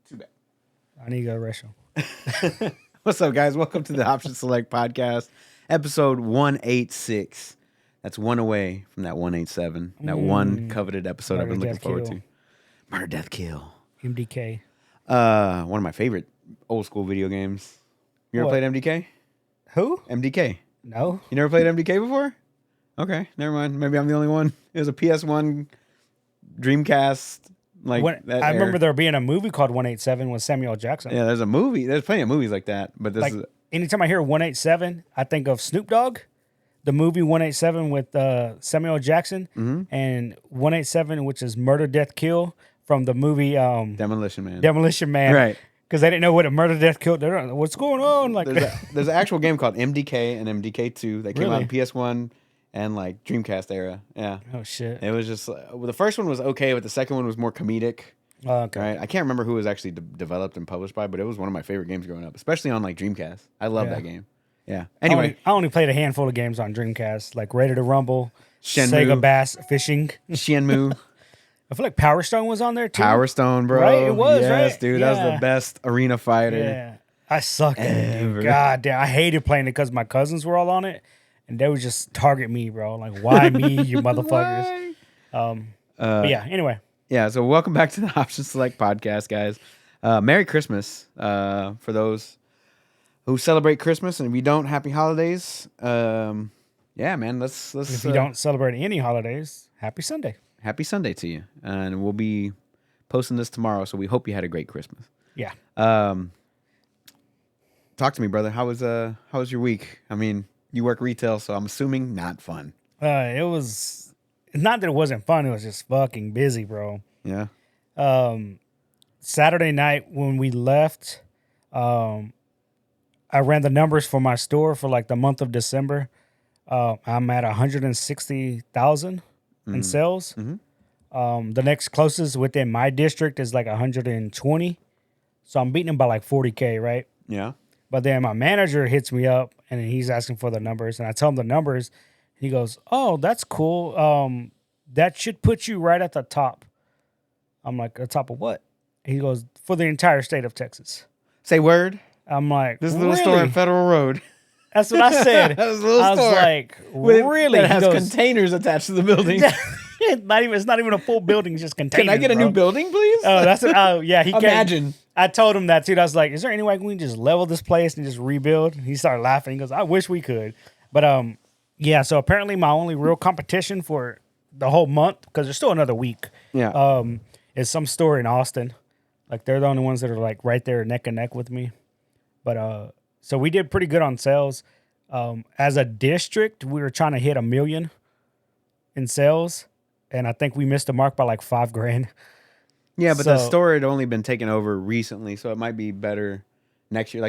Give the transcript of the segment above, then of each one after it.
Too bad. I need to go to the restroom. What's up, guys? Welcome to the Option Select Podcast, episode 186. That's one away from that 187, that one coveted episode I've been looking forward to. Murder, Death, Kill. MDK. One of my favorite old school video games. You ever played MDK? Who? MDK. No. You never played MDK before? Okay, never mind. Maybe I'm the only one. It was a PS1 Dreamcast. I remember there being a movie called 187 with Samuel Jackson. Yeah, there's a movie. There's plenty of movies like that. But this is anytime I hear 187, I think of Snoop Dogg, the movie 187 with Samuel Jackson, and 187, which is Murder, Death, Kill from the movie Demolition Man. Demolition Man. Right. Because they didn't know what a Murder, Death, Kill. They don't know what's going on. There's an actual game called MDK and MDK2 that came out on PS1 and Dreamcast era. Yeah. Oh shit. It was just the first one was okay, but the second one was more comedic. Okay. Right. I can't remember who it was actually developed and published by, but it was one of my favorite games growing up, especially on Dreamcast. I love that game. Yeah. Anyway, I only played a handful of games on Dreamcast, like Ready to Rumble, Shenmue, Sega Bass Fishing, Shenmue. I feel like Power Stone was on there too. Power Stone, bro. Right? It was, yes, right? Dude. Yeah. That was the best arena fighter. Yeah. I sucked at it, dude. God damn. I hated playing it because my cousins were all on it. And they would just target me, bro. Like, why me, you motherfuckers? But yeah, anyway. Yeah, so welcome back to the Option Select Podcast, guys. Merry Christmas for those who celebrate Christmas. And if you don't, happy holidays. Yeah, man, let's if you don't celebrate any holidays, happy Sunday. Happy Sunday to you. And we'll be posting this tomorrow, so we hope you had a great Christmas. Yeah. Talk to me, brother. How was your week? I mean, you work retail, so I'm assuming not fun. It was not that it wasn't fun. It was just fucking busy, bro. Yeah. Saturday night when we left, I ran the numbers for my store for the month of December. I'm at 160,000 in sales. Mm-hmm. The next closest within my district is 120. So I'm beating him by $40K, right? Yeah. But then my manager hits me up and he's asking for the numbers. And I tell him the numbers. He goes, "Oh, that's cool. That should put you right at the top." I'm like, "The top of what?" He goes, "For the entire state of Texas." Say word. I'm like, "This little store on Federal Road." That's what I said. That was a little I store. was like, "Really?" That has containers attached to the building. It's not even a full building. It's just containers. Can I get a new building, please? Oh, that's it. Oh, yeah. He Imagine. I told him that too. I was like, "Is there any way we can just level this place and just rebuild?" He started laughing. He goes, "I wish we could." But yeah. So apparently, my only real competition for the whole month, because there's still another week. Yeah. Is some store in Austin. They're the only ones that are right there neck and neck with me. But so we did pretty good on sales. As a district, we were trying to hit 1 million in sales, and I think we missed the mark by $5,000. Yeah, but the store had only been taken over recently, so it might be better next year.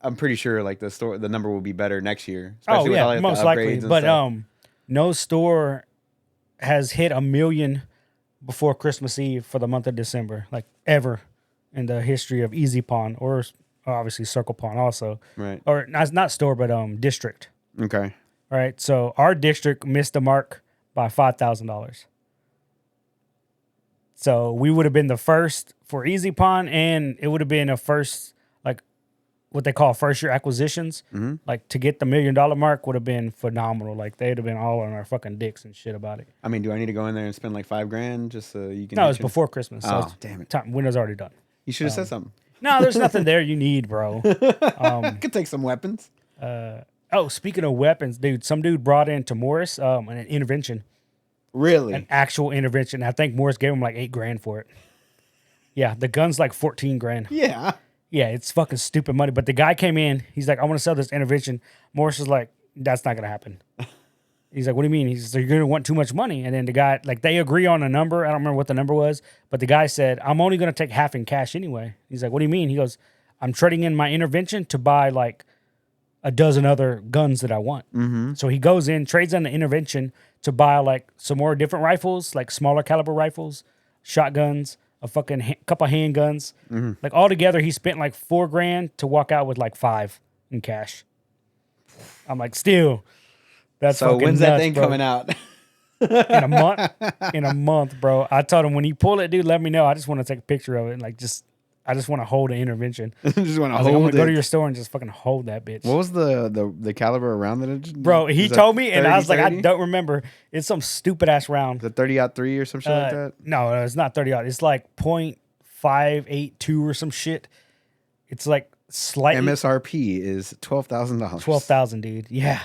I'm pretty sure the number will be better next year. Especially with all the most likely. But no store has hit 1 million before Christmas Eve for the month of December, ever in the history of Easy Pawn or obviously Circle Pawn also. Right. Or not store, but district. Okay. All right. So our district missed the mark by $5,000. So we would have been the first for Easy Pawn, and it would have been a first, what they call first year acquisitions. Mm-hmm. To get the $1 million mark would have been phenomenal. They'd have been all on our fucking dicks and shit about it. I mean, do I need to go in there and spend $5,000 just so you can? No, it's before Christmas. Oh, so damn it! Window's already done. You should have said something. No, there's nothing there you need, bro. I could take some weapons. Speaking of weapons, dude, some dude brought in to Morris an intervention. Really? An actual intervention. I think Morris gave him $8,000 for it. Yeah, the gun's $14,000. Yeah. Yeah, it's fucking stupid money. But the guy came in. He's like, "I want to sell this intervention." Morris is like, "That's not going to happen." He's like, "What do you mean?" He's like, "You're going to want too much money." And then the guy, they agree on a number. I don't remember what the number was. But the guy said, "I'm only going to take half in cash anyway." He's like, "What do you mean?" He goes, "I'm trading in my intervention to buy a dozen other guns that I want." Mm-hmm. So he goes in, trades in the intervention to buy some more different rifles, smaller caliber rifles, shotguns, a fucking couple handguns. Mm-hmm. All together, he spent $4,000 to walk out with $5,000 in cash. I'm like, still, that's so. Fucking When's nuts, that thing bro. coming out? In a month. In a month, bro. I told him when you pull it, dude, let me know. I just want to take a picture of it and just I just want to hold an intervention. Just want to I was like, I'm hold gonna go to it. your store and just fucking hold that bitch. What was the caliber around that? Bro, he Is that told me, and I 30, was like, I 30? don't remember. It's some stupid ass round. The 30-03 or some shit like that. No, it's not 30 odd. It's like .582 or some shit. It's like slightly MSRP is $12,000. 12,000, dude. Yeah.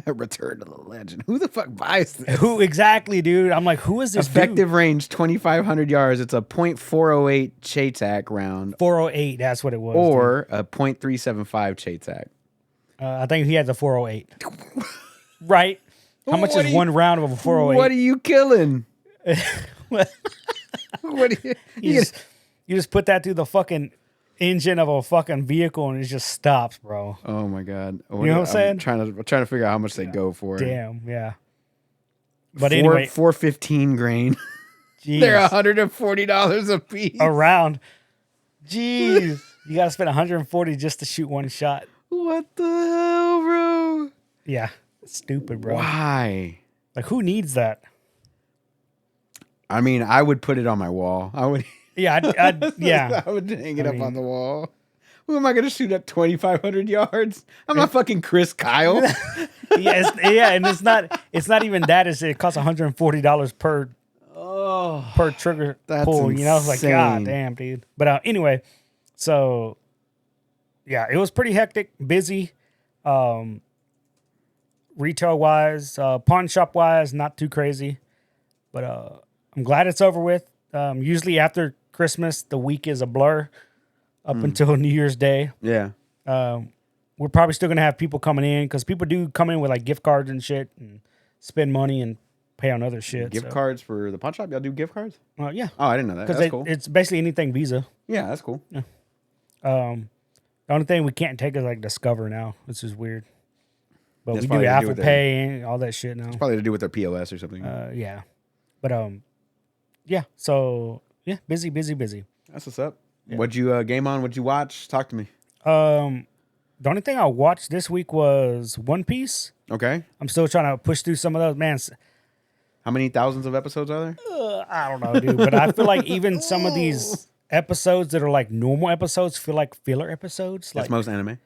Return to the legend. Who the fuck buys this? Who exactly, dude? I'm like, who is this Effective range 2,500 yards. It's a .408 Chaytak round, 408, that's what it was. or a .375 Chaytak. I think he had the 408. Right? How much What is are one round of a 408? What are you killing? What are you? You just put that through the fucking engine of a fucking vehicle and it just stops, bro. Oh my god! You know what I'm saying? Trying to figure out how much they go for. Damn, yeah. But anyway, 415 grain. geez, They're $140 a piece. a round. Jeez, you gotta spend 140 just to shoot one shot. What the hell, bro? Yeah, stupid, bro. Why? Like, who needs that? I mean, I would put it on my wall. I would. Yeah, yeah. I would hang it up on the wall. Who am I going to shoot at 2,500 yards? I'm not fucking Chris Kyle. And it's not even that. It costs $140 per trigger that's pull. You know, it's like, insane. god damn, dude. But anyway, so yeah, it was pretty hectic, busy. Retail wise, pawn shop wise, not too crazy. But I'm glad it's over with. Usually after Christmas, the week is a blur up until New Year's Day. Yeah. We're probably still gonna have people coming in because people do come in with like gift cards and shit and spend money and pay on other shit. Gift cards for the pawn shop? Y'all do gift cards? Yeah. Oh, I didn't know that. That's cool. It's basically anything Visa. Yeah, that's cool. The only thing we can't take is like Discover now, which is weird. But That's we do probably to do Apple with Pay and all that shit now. Probably to do with their POS or something. Yeah. But yeah. So yeah, busy. That's what's up. Yeah. What'd you game on? What'd you watch? Talk to me. The only thing I watched this week was One Piece. Okay. I'm still trying to push through some of those. Man, how many thousands of episodes are there? I don't know, dude. But I feel like even some of these episodes that are like normal episodes feel like filler episodes. That's like most anime.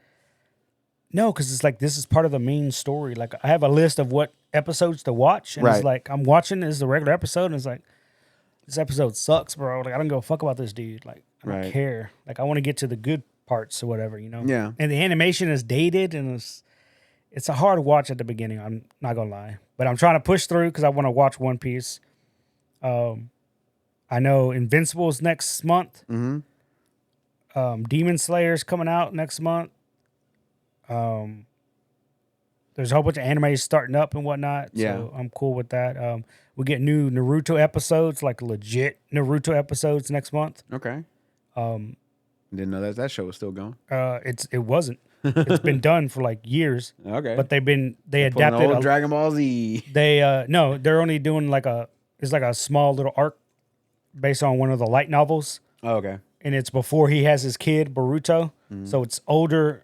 No, because it's like this is part of the main story. Like I have a list of what episodes to watch, and it's like I'm watching this is the regular episode, and it's like this episode sucks, bro. Like I don't give a fuck about this dude. Like I don't care. Like I want to get to the good parts or whatever, you know. Yeah. And the animation is dated, and it's a hard watch at the beginning. I'm not gonna lie, but I'm trying to push through because I want to watch One Piece. I know Invincible's next month. Mm-hmm. Demon Slayer's coming out next month. There's a whole bunch of animes starting up and whatnot. Yeah. So I'm cool with that. We get new Naruto episodes, like legit Naruto episodes next month. Okay. Didn't know that show was still going. It wasn't. It's been done for like years. Okay. But they adapted old Dragon Ball Z. No, they're only doing it's like a small little arc based on one of the light novels. Oh, okay. And it's before he has his kid, Boruto. Mm-hmm. So it's older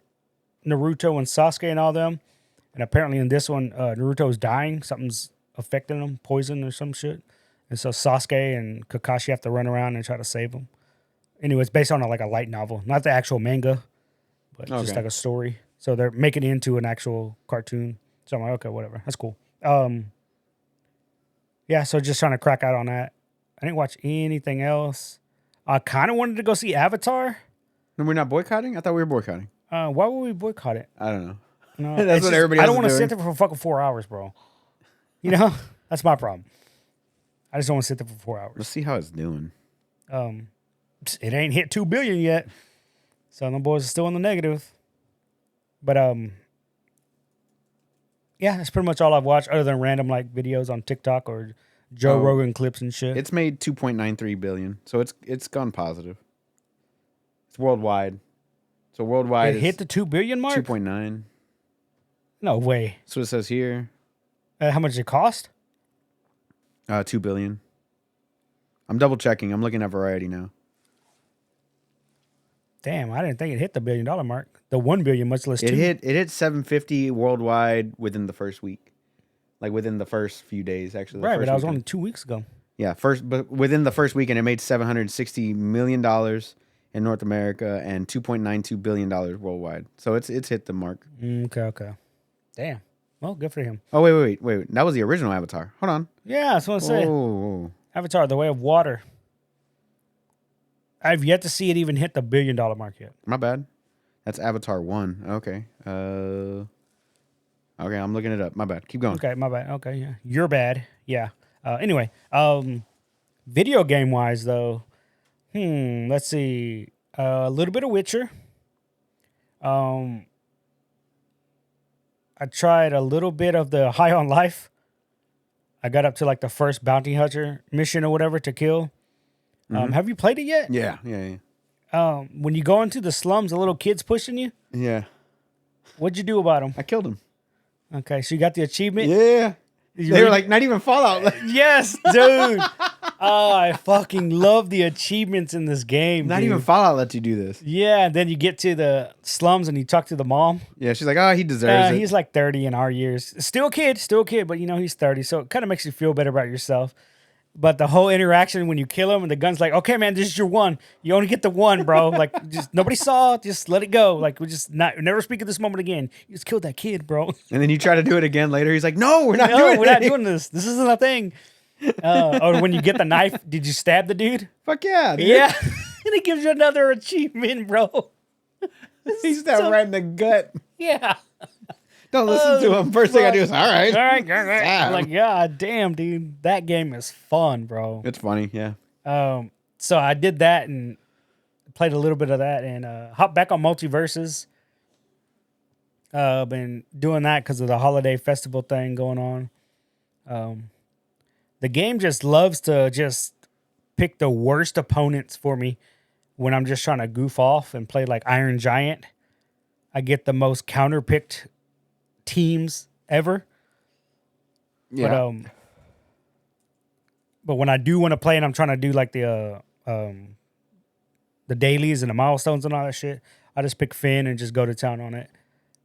Naruto and Sasuke and all them. And apparently in this one, Naruto's dying. Something's affecting him, poison or some shit. And so Sasuke and Kakashi have to run around and try to save him. Anyway, it's based on like a light novel, not the actual manga, but just like a story. So they're making it into an actual cartoon. So I'm like, okay, whatever. That's cool. Yeah, so just trying to crack out on that. I didn't watch anything else. I kind of wanted to go see Avatar. And we're not boycotting? I thought we were boycotting. Why would we boycott it? I don't know. No, that's what everybody else I don't want to doing. sit there for fucking 4 hours, bro. You know? That's my problem. I just don't want to sit there for 4 hours. Let's see how it's doing. It ain't hit 2 billion yet. So them boys are still in the negative. But yeah, that's pretty much all I've watched other than random like videos on TikTok or Joe Rogan clips and shit. It's made 2.93 billion. So it's gone positive. It's worldwide. So worldwide it hit the 2 billion mark? 2.9. No way. That's what it says here. How much did it cost? 2 billion. I'm double checking. I'm looking at Variety now. Damn, I didn't think it hit the $1 billion mark. The 1 billion, much less 2. It hit 750 worldwide within the first week. Like within the first few days, actually. Right, but that was only 2 weeks ago. Yeah, but within the first week, and it made $760 million in North America and $2.92 billion worldwide. So it's hit the mark. Okay. Damn. Well, good for him. Oh, wait. That was the original Avatar. Hold on. Yeah, that's what I say. Oh, Avatar, The Way of Water. I've yet to see it even hit the $1 billion mark yet. my bad. That's Avatar 1. Okay. Okay, I'm looking it up. My bad. Keep going. Okay, my bad. Okay, yeah. You're bad. Yeah. Anyway, video game wise though, let's see. A little bit of Witcher. I tried a little bit of the High on Life. I got up to like the first bounty hunter mission or whatever to kill. Have you played it yet? Yeah. When you go into the slums, the little kids pushing you. Yeah. What'd you do about them? I killed him. Okay, so you got the achievement. Yeah. Did you They were read like, not even Fallout. yes, dude. Oh, I fucking love the achievements in this game. Not dude. even Fallout lets you do this. Yeah, and then you get to the slums and you talk to the mom. Yeah, she's like, oh, he deserves it. He's like 30 in our years. Still a kid, but you know, he's 30. So it kind of makes you feel better about yourself. But the whole interaction when you kill him and the gun's like, okay, man, this is your one. You only get the one, bro. Like, just nobody saw. Just let it go. Like, we just never speak of this moment again. You just killed that kid, bro. And then you try to do it again later. He's like, no, we're not doing this. This isn't a thing. Or when you get the knife, did you stab the dude? Fuck yeah, dude. Yeah. And it gives you another achievement, bro. He stabbed right in the gut. Yeah. Don't listen to him. First thing I do is, all right. I'm like, God damn, dude. That game is fun, bro. It's funny, yeah. So I did that and played a little bit of that and hopped back on Multiverses. Been doing that because of the holiday festival thing going on. The game just loves to just pick the worst opponents for me when I'm just trying to goof off and play like Iron Giant. I get the most counter-picked teams ever. Yeah. But when I do want to play and I'm trying to do like the dailies and the milestones and all that shit, I just pick Finn and just go to town on it.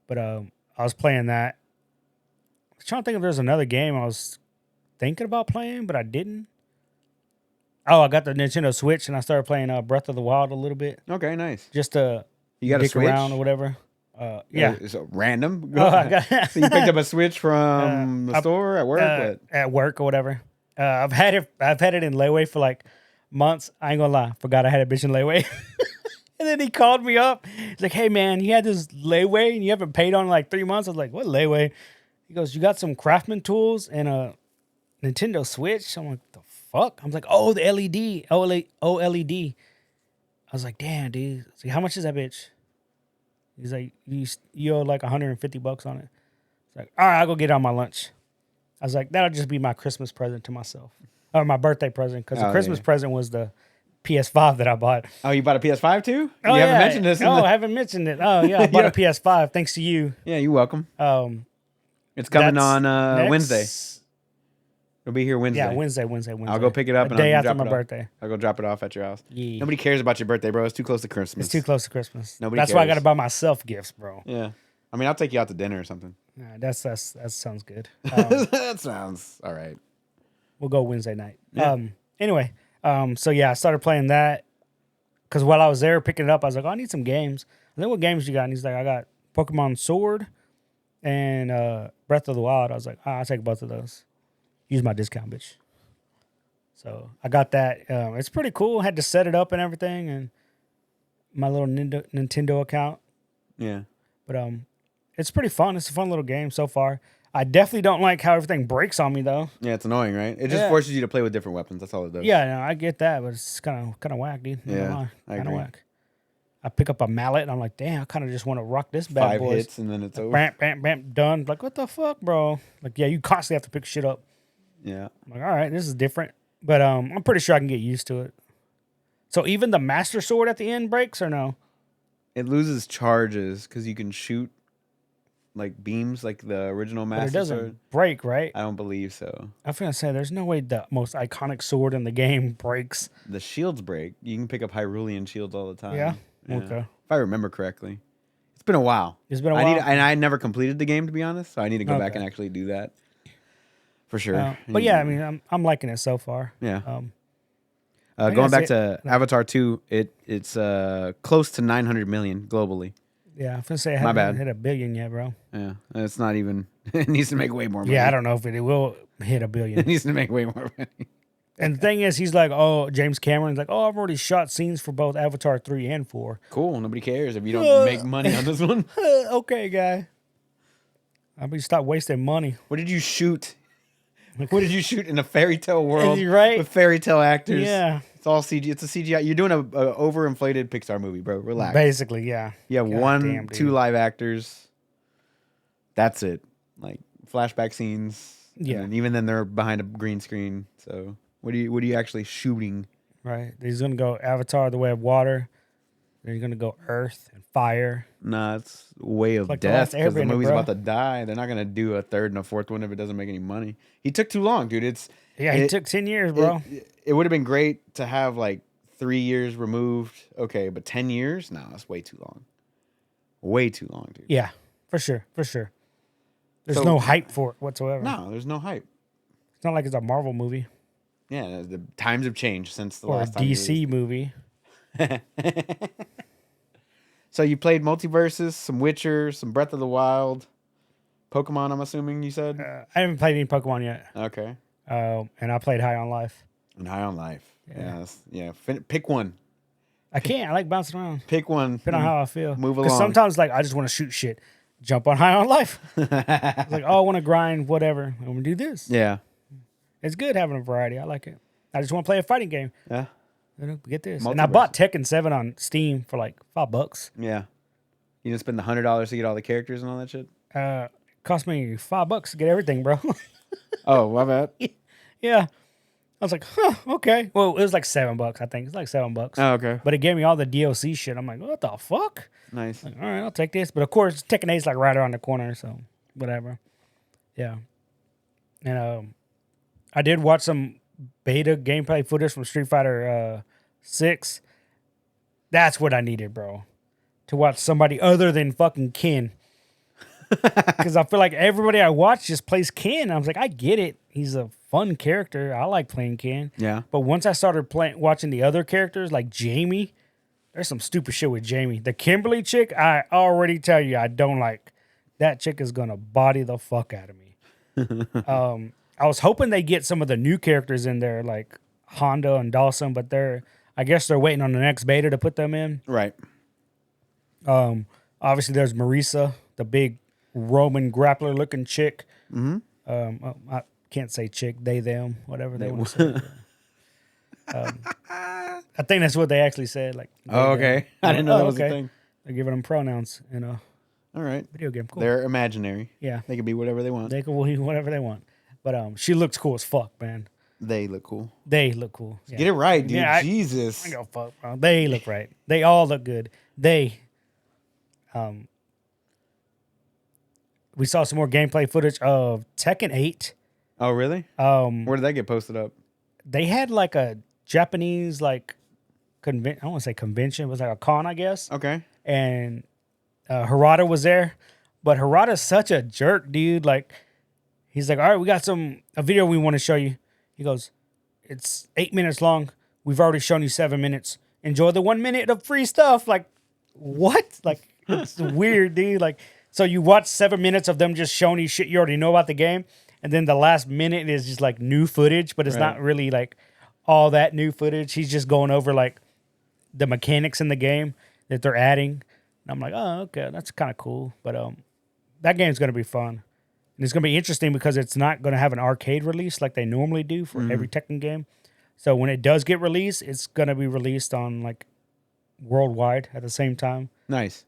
But I was playing that. I was trying to think if there's another game I was thinking about playing, but I didn't. Oh, I got the Nintendo Switch and I started playing Breath of the Wild a little bit. Okay, nice. Just to You got a dick Switch? around or whatever. Yeah. Is it random? Oh, I got So you picked up a Switch from the store at work? What? at work or whatever. I've had it in layaway for like months. I ain't gonna lie, forgot I had a bitch in layaway. And then he called me up. He's like, "Hey man, you had this layaway and you haven't paid on like 3 months." I was like, "What layaway?" He goes, "You got some craftsman tools and a Nintendo Switch." I'm like, "The fuck?" I'm like, "Oh, the LED, OLED." I was like, "Damn, dude." I was like, "How much is that bitch?" He's like, you owe like $150 on it. It's like, all right, I'll go get it on my lunch. I was like, that'll just be my Christmas present to myself. Or my birthday present. Because the Christmas present was the PS5 that I bought. Oh, you bought a PS5 too? Oh, you yeah. haven't mentioned this. I haven't mentioned it. Oh, yeah, I bought a PS5 thanks to you. Yeah, you're welcome. It's coming That's on next- Wednesday. It'll be here Wednesday. Yeah, Wednesday. I'll go pick it up. A and day I'll after drop my it off. birthday. I'll go drop it off at your house. Yeah. Nobody cares about your birthday, bro. It's too close to Christmas. It's too close to Christmas. Nobody That's why I got cares. to buy myself gifts, bro. Yeah. I mean, I'll take you out to dinner or something. Nah, that sounds good. That sounds all right. We'll go Wednesday night. Yeah. Anyway, so yeah, I started playing that because while I was there picking it up, I was like, oh, I need some games. And then what games you got? And he's like, I got Pokemon Sword and Breath of the Wild. I was like, I'll take both of those. Use my discount, bitch. So I got that. It's pretty cool. Had to set it up and everything, and my little Nintendo account. Yeah. But it's pretty fun. It's a fun little game so far. I definitely don't like how everything breaks on me though. Yeah, it's annoying, right? It just forces you to play with different weapons. That's all it does. Yeah, no, I get that, but it's kind of whack, dude. Yeah, I kind of agree. whack. I pick up a mallet and I'm like, damn, I kind of just want to rock this bad 5 boy. hits and then it's over. Bam, bam, bam, done. Like, what the fuck, bro? Like, yeah, you constantly have to pick shit up. Yeah. I'm like, all right, this is different, but I'm pretty sure I can get used to it. So even the Master Sword at the end breaks or no? It loses charges because you can shoot like beams like the original But Master it doesn't Sword. break, right? I don't believe so. I was gonna say, there's no way the most iconic sword in the game breaks. The shields break. You can pick up Hyrulean shields all the time. Yeah? Okay. If I remember correctly. It's been a while. It's been a while. And I never completed the game, to be honest, so I need to go back Okay. and actually do that. For sure. But yeah, I mean, I'm liking it so far. Yeah. Going back that's to Avatar 2, it's close to 900 million globally. Yeah, I'm gonna say I My haven't bad. hit 1 billion yet, bro. Yeah, it's not even. It needs to make way more money. Yeah, I don't know if it will hit 1 It billion. needs to make way more money. And the thing is, he's like, oh, James Cameron's like, oh, I've already shot scenes for both Avatar 3 and 4. Cool. Nobody cares if you don't make money on this one. Okay, guy. I mean, stop wasting money. What did you shoot? What did you shoot in a fairy tale world Right? with fairy tale actors? Yeah. It's all CG. It's a CGI. You're doing a overinflated Pixar movie, bro. Relax. Basically, yeah. You have God one, damn, two dude. live actors. That's it. Like flashback scenes. Yeah. And even then, they're behind a green screen. So what are you actually shooting? Right. He's gonna go Avatar: The Way of Water. Then he's gonna go Earth and Fire. Nah, it's Way of like The Death Last because the Airbender, movie's bro. about to die. They're not gonna do a third and a fourth one if it doesn't make any money. He took too long, dude. Yeah, he took 10 years, bro. It would have been great to have like 3 years removed. Okay, but 10 years? No, that's way too long. Way too long, dude. Yeah, for sure, for sure. There's So- no hype for it whatsoever. No, there's no hype. It's not like it's a Marvel movie Yeah, the times have changed since the or a last time. you DC movie. So you played Multiverses, some Witcher, some Breath of the Wild, Pokemon. I'm assuming you said. I haven't played any Pokemon yet, Okay. and I played High on Life. And High on Life. Yeah. Yeah. Pick one. I can't. I like bouncing around. Pick one. Depending on how I feel. Move Because along. sometimes, like, I just want to shoot shit. Jump on High on Life. It's like, oh, I want to grind, whatever. I'm gonna do this. Yeah. It's good having a variety. I like it. I just want to play a fighting game. Yeah. Get this. And I bought Tekken 7 on Steam for like $5. Yeah. You didn't spend the $100 to get all the characters and all that shit. Cost me $5 to get everything, bro. Oh, my bad. Yeah. I was like, huh, okay. Well, it was like $7, I think. It's like $7. Oh, okay. But it gave me all the DLC shit. I'm like, what the fuck? Nice. Like, all right, I'll take this. But of course, Tekken 8's like right around the corner, so whatever. Yeah. And I did watch some beta gameplay footage from Street Fighter 6. That's what I needed, bro. To watch somebody other than fucking Ken. Because I feel like everybody I watch just plays Ken. I was like, I get it. He's a fun character. I like playing Ken. Yeah. But once I started watching the other characters, like Jamie, there's some stupid shit with Jamie. The Kimberly chick, I already tell you, I don't like. That chick is gonna body the fuck out of me. I was hoping they get some of the new characters in there, like Honda and Dawson, but I guess they're waiting on the next beta to put them in. Right. Obviously, there's Marisa, the big Roman grappler looking chick. Mm-hmm. I can't say chick, they, them, whatever they want to say. I think that's what they actually said. Like, Oh, they, them. okay. I didn't know that was okay. a thing. They're giving them pronouns in a All right. video game. Cool. They're imaginary. Yeah. They can be whatever they want. They can be whatever they want. But she looks cool as fuck, man. They look cool. They look cool. Yeah. Get it right, dude. Yeah, Jesus. I go fuck, bro. They look right. They all look good. We saw some more gameplay footage of Tekken 8. Oh, really? Where did that get posted up? They had like a Japanese I don't want to say convention. It was like a con, I guess. Okay. And Harada was there, but Harada's such a jerk, dude. Like, he's like, all right, we got a video we want to show you. He goes, it's 8 minutes long. We've already shown you 7 minutes. Enjoy the 1 minute of free stuff. Like, what? Like, it's weird, dude. Like, so you watch 7 minutes of them just showing you shit you already know about the game, and then the last minute is just like new footage, but it's Right. not really like all that new footage. He's just going over like the mechanics in the game that they're adding. And I'm like, oh, okay, that's kind of cool. But that game's gonna be fun. And it's going to be interesting because it's not going to have an arcade release like they normally do for every Tekken game. So when it does get released, it's going to be released on like worldwide at the same time. Nice.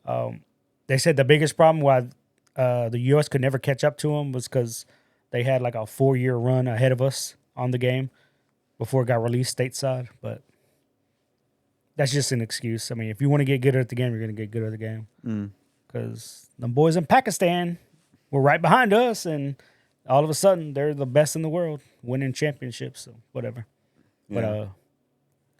They said the biggest problem why the U.S. could never catch up to them was because they had like a 4-year run ahead of us on the game before it got released stateside. But that's just an excuse. I mean, if you want to get good at the game, you're going to get good at the game. Because the boys in Pakistan were right behind us, and all of a sudden they're the best in the world, winning championships. So whatever. Yeah. But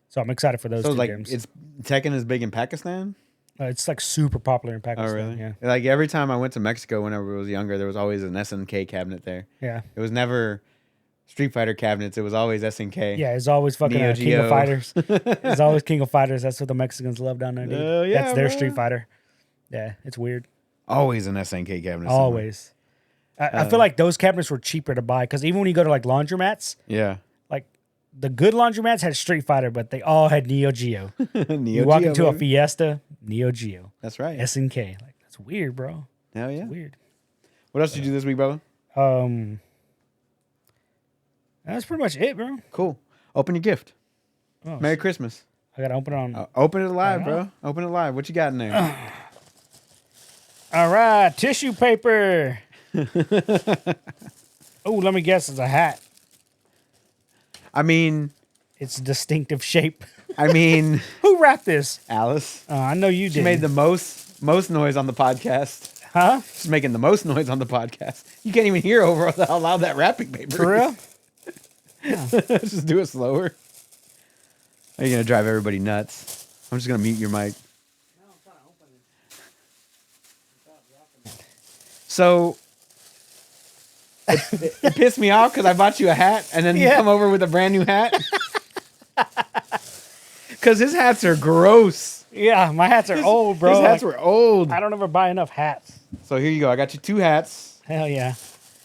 so I'm excited for those So two like, games. it's Tekken is big in Pakistan. It's like super popular in Pakistan. Oh, really? Yeah. Like every time I went to Mexico whenever I was younger, there was always an SNK cabinet there. Yeah. It was never Street Fighter cabinets, it was always SNK. Yeah, it's always fucking Neo King of Geo. Fighters. It's always King of Fighters. That's what the Mexicans love down there, dude. Yeah, That's their bro. Street Fighter. Yeah, it's weird. Always an SNK cabinet. somewhere. Always. I feel like those cabinets were cheaper to buy because even when you go to like laundromats, Yeah. like the good laundromats had Street Fighter, but they all had Neo Geo. Neo You walk Geo, into a baby. Fiesta, Neo Geo. That's right. SNK. Like, that's weird, bro. Hell yeah. Weird. What else did you do this week, brother? That's pretty much it, bro. Cool. Open your gift. Oh, Merry Christmas. I gotta open it on. Open it live, Yeah. bro. Open it live. What you got in there? All right, tissue paper. Oh, let me guess, it's a hat. I mean, It's a distinctive shape. Who wrapped this? Alice. I know you She did. made the most noise on the podcast. Huh? She's making the most noise on the podcast. You can't even hear over how loud that wrapping paper For real? is. Just do it slower. Are you gonna drive everybody nuts? I'm just gonna mute your mic. So it pissed me off because I bought you a hat and then you Yeah. come over with a brand new hat. Because his hats are gross. Yeah, my hats are old, bro. His hats Like, were old. I don't ever buy enough hats. So here you go. I got you 2 hats. Hell yeah.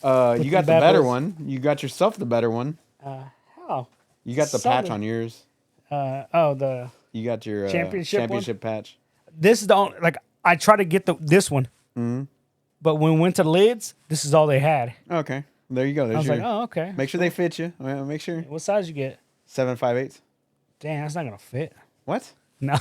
You got the bad better boys. one. You got yourself the better one. How? You got the patch Solid. on yours. The You got your Championship patch. this is the only, like I try to get this one, but when we went to the lids, this is all they had. Okay. There you go. I There's was your. like, oh okay. Make sure they fit you. Make sure. What size you get? 7 5/8. Damn, that's not gonna fit. What? No.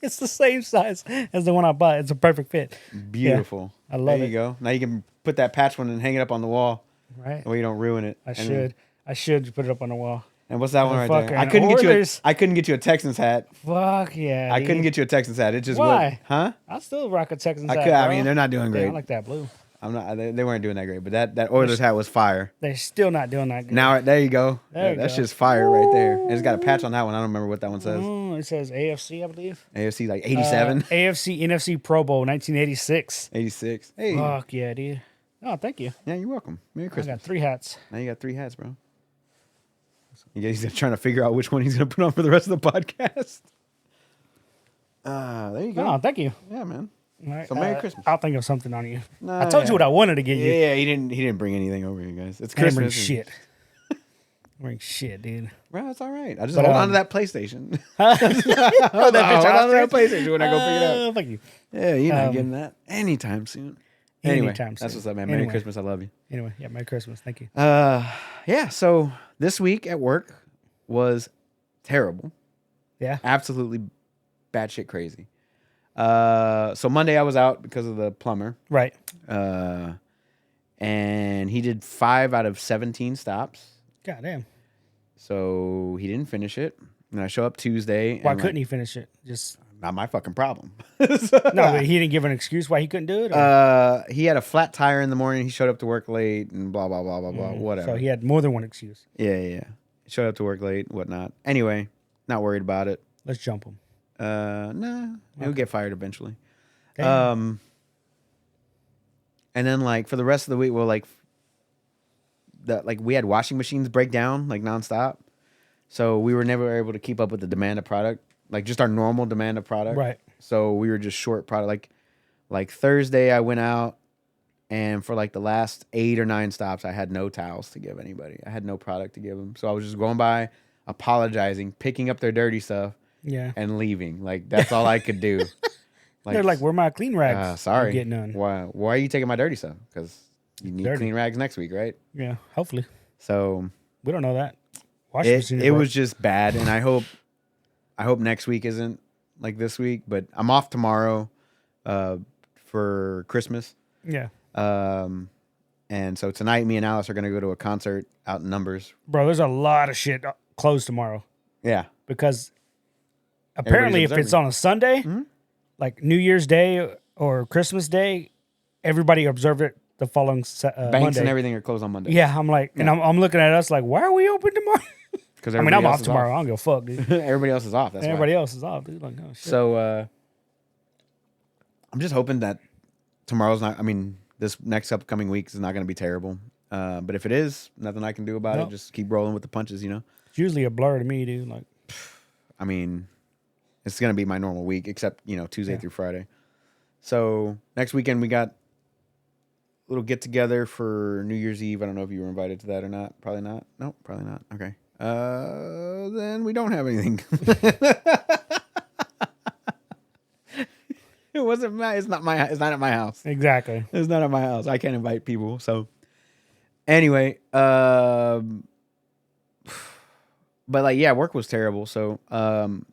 It's the same size as the one I bought. It's a perfect fit. Beautiful. I love There it. you go. Now you can put that patch one and hang it up on the wall. Right. That way you don't ruin it. I And should. then- I should put it up on the wall. And what's that one right Motherfucker, there? I and couldn't get you. orders. I couldn't get you a Texans hat. Fuck yeah. I couldn't get you a Texans hat. It just Why? went. Huh? I still rock a Texans I hat, could. I bro. mean, they're not doing Yeah, great. I like that blue. I'm not. They weren't doing that great. But that Oilers hat was fire. They're still not doing that good. Now there you go. There you That's go. just fire right there. And it's got a patch on that one. I don't remember what that one says. It says AFC, I believe. AFC like 87, AFC NFC Pro Bowl 1986. 86. Hey. Fuck yeah, dude. Oh, thank you. Yeah, you're welcome. Merry I Christmas. got 3 hats. Now you got 3 hats, bro. He's trying to figure out which one he's going to put on for the rest of the podcast. There you go. Oh, thank you. Yeah, man. All right, So Merry Christmas. I'll think of something on you. Nah, I told you yeah. what I wanted to get you. Yeah, he didn't bring anything over here, guys. It's I didn't bring Christmas. shit. Bring shit, dude. Bro, that's all right. I just But, hold on to that PlayStation. Oh, hold on to that PlayStation when I go pick it up. Thank you. Yeah, you're not getting that anytime soon. Anyway, Anytime that's soon. what's up, man. Merry Anyway. Christmas. I love you. Anyway, yeah, Merry Christmas. Thank you. Yeah, so this week at work was terrible. Yeah. Absolutely batshit crazy. So Monday I was out because of the plumber. Right. And he did 5 out of 17 stops. God damn. So he didn't finish it. And I show up Tuesday. Why couldn't he finish it? Just Not my fucking problem. no, but he didn't give an excuse why he couldn't do it. He had a flat tire in the morning. He showed up to work late and blah, blah, blah, blah, blah, whatever. So he had more than one excuse. Yeah. He showed up to work late, whatnot. Anyway, not worried about it. Let's jump him. Nah, he'll get fired eventually. Damn. And then like for the rest of the week, well, like we had washing machines break down like nonstop, so we were never able to keep up with the demand of product, like just our normal demand of product. Right. So we were just short product. Like Thursday, I went out, and for like the last 8 or 9 stops, I had no towels to give anybody. I had no product to give them, so I was just going by, apologizing, picking up their dirty stuff, Yeah. and leaving. Like that's all I could do. They're like, where my clean rags? Sorry. I get none. Why are you taking my dirty stuff? Because you need Dirty. clean rags next week, right? Yeah. Hopefully. So We don't know that. Washing machine it work. was just bad, and I hope next week isn't like this week. But I'm off tomorrow for Christmas. Yeah. And so tonight, me and Alice are gonna go to a concert out in Numbers. Bro, there's a lot of shit closed tomorrow Yeah, because apparently if it's on a Sunday, like New Year's Day or Christmas Day, everybody observed it the following banks Monday. and everything are closed on Monday. Yeah, I'm like, and I'm looking at us like, why are we open tomorrow? Because I mean, I'm off tomorrow. I don't give a fuck, dude. Everybody else is off. That's Everybody why. else is off, dude. Like, oh shit. So I'm just hoping that tomorrow's not. I mean, this next upcoming week is not going to be terrible. But if it is, nothing I can do about it. Nope. Just keep rolling with the punches, you know. It's usually a blur to me, dude. Like, I mean, it's gonna be my normal week, except Tuesday through Friday. So next weekend we got a little get together for New Year's Eve. I don't know if you were invited to that or not. Probably not. Nope, probably not. Okay. Then we don't have anything. It wasn't my. It's not my. It's not at my house. exactly. It's not at my house. I can't invite people. So anyway, but like yeah, work was terrible. So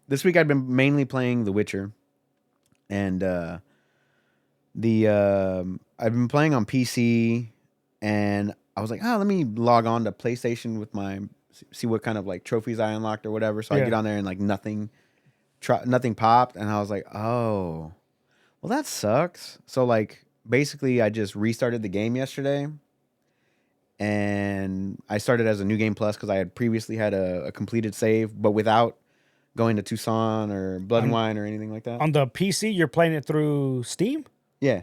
this week I've been mainly playing The Witcher, and I've been playing on PC, and I was like, oh, let me log on to PlayStation with my see what kind of like trophies I unlocked or whatever. So I Yeah. get on there and like nothing popped, and I was like, oh, well that sucks. So like basically I just restarted the game yesterday, and I started as a new game plus because I had previously had a completed save, but without going to Tucson or Blood and Wine or anything like that. On the PC, you're playing it through Steam? Yeah.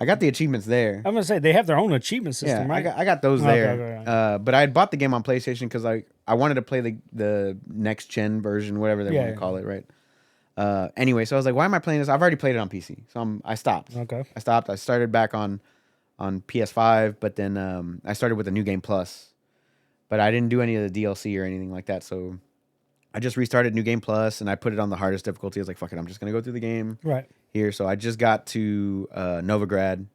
I got the achievements there. I'm gonna say they have their own achievement system, Yeah, right? I got those Okay, there. okay. But I had bought the game on PlayStation because I wanted to play the next gen version, whatever they want to call it, right? Anyway, so I was like, why am I playing this? I've already played it on PC, so I stopped. Okay. I stopped. I started back on PS5, but then I started with a new game plus, but I didn't do any of the DLC or anything like that. So I just restarted New Game Plus, and I put it on the hardest difficulty. I was like, fuck it, I'm just gonna go through the game Right. here. So I just got to Novigrad. I'm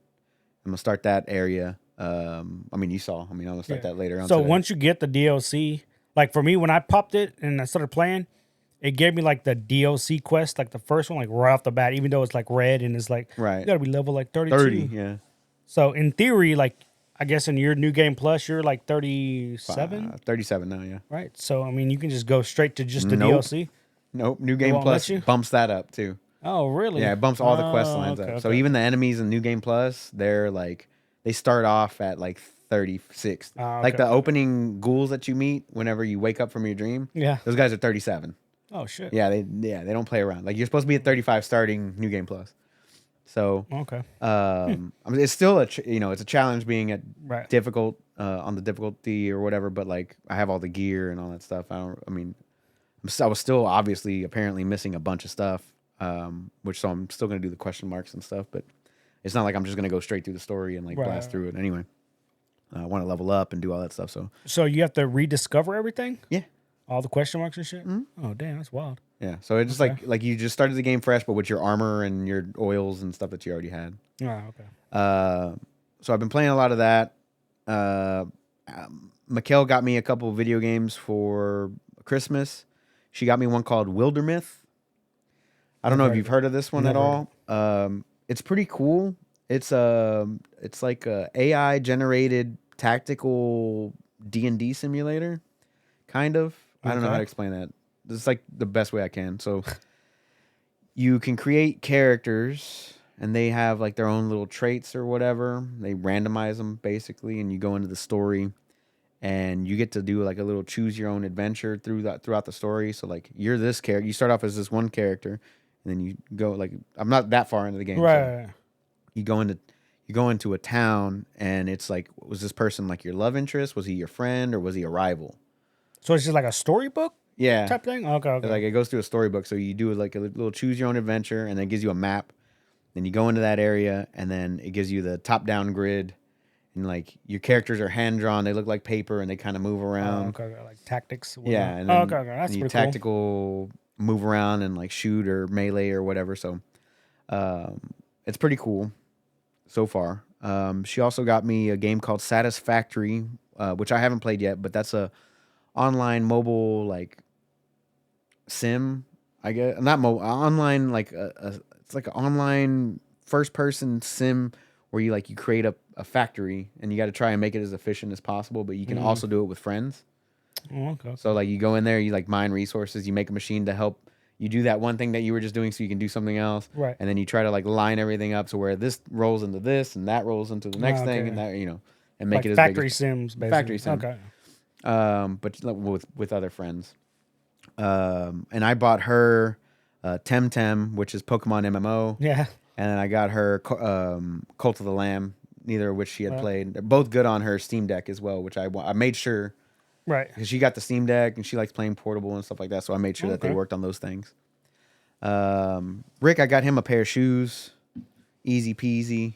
gonna start that area. I mean, you saw. I'm gonna start that later on. So today. once you get the DLC, like for me, when I popped it and I started playing, it gave me like the DLC quest, like the first one, like right off the bat, even though it's like red and it's like, Right. you gotta be level like 32. 30, yeah. So in theory, like, I guess in your new game plus, you're like 37, 37 now, yeah. right? So, I mean, you can just go straight to just the Nope. DLC. Nope, New Game won't Plus let you? bumps that up too. Oh, really? Yeah, it bumps all the quest lines okay, up. So okay. even the enemies in New Game Plus, they're like they start off at like 36. Like okay. the opening ghouls that you meet whenever you wake up from your dream. Yeah. Those guys are 37. Oh, shit. Yeah, they don't play around. Like you're supposed to be at 35 starting New Game Plus. So Okay. I mean, it's still it's a challenge being at Right. difficult on the difficulty or whatever. But like I have all the gear and all that stuff. I was still obviously apparently missing a bunch of stuff, so I'm still gonna do the question marks and stuff. But it's not like I'm just gonna go straight through the story and like blast through it anyway. I want to level up and do all that stuff. So you have to rediscover everything? Yeah. All the question marks and shit? Mm-hmm. Oh, damn, that's wild. Yeah, so it's just like you just started the game fresh, but with your armor and your oils and stuff that you already had. Oh, okay. So I've been playing a lot of that. Mikkel got me a couple of video games for Christmas. She got me one called Wildermyth. I don't know if you've heard of this one at all. It's pretty cool. It's like a AI generated tactical D&D simulator, kind of. I don't know how to explain that. It's like the best way I can. So you can create characters, and they have like their own little traits or whatever. They randomize them basically, and you go into the story, and you get to do like a little choose your own adventure throughout the story. So like you're this character. You start off as this one character, and then you go like I'm not that far into the game. Right. So you go into a town, and it's like, was this person like your love interest? Was he your friend, or was he a rival? So it's just like a storybook Yeah. type thing? Okay. Like it goes through a storybook. So you do like a little choose your own adventure, and then it gives you a map. Then you go into that area, and then it gives you the top down grid, and like your characters are hand drawn. They look like paper, and they kind of move around. Okay. Like tactics. Yeah. Whatnot. And then, okay. That's and you pretty cool. tactical move around and like shoot or melee or whatever. So it's pretty cool so far. She also got me a game called Satisfactory, which I haven't played yet, but that's a online mobile like sim, I guess. Not mobile, online like it's like an online first person sim where you create a factory, and you got to try and make it as efficient as possible, but you can also do it with friends. Oh, okay. So like you go in there, you like mine resources, you make a machine to help you do that one thing that you were just doing so you can do something else. Right. And then you try to like line everything up so where this rolls into this and that rolls into the next thing, and that, and make Like it as factory big as sims, basically. factory sim. Okay. But with other friends. And I bought her Temtem, which is Pokemon MMO. Yeah. And then I got her Cult of the Lamb, neither of which she had Well. played. They're both good on her Steam Deck as well, which I made sure Right. because she got the Steam Deck and she likes playing portable and stuff like that. So I made sure that they Okay. worked on those things. Rick, I got him a pair of shoes, easy peasy.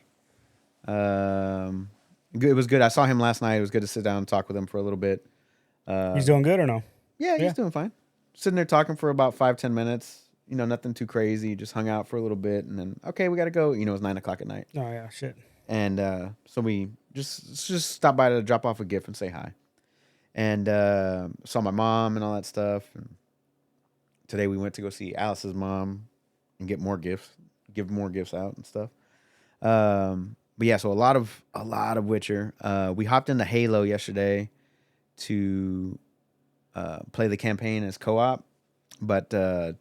It was good. I saw him last night. It was good to sit down and talk with him for a little bit. He's doing good or no? Yeah, Yeah. he's doing fine. Sitting there talking for about 5-10 minutes. You know, nothing too crazy. Just hung out for a little bit, and then okay, we got to go. You know, it's 9:00 at night, Oh yeah, shit. and so we just stopped by to drop off a gift and say hi, and saw my mom and all that stuff. And today we went to go see Alice's mom and get more gifts, give more gifts out and stuff. But yeah, so a lot of Witcher. We hopped into Halo yesterday to play the campaign as co-op, but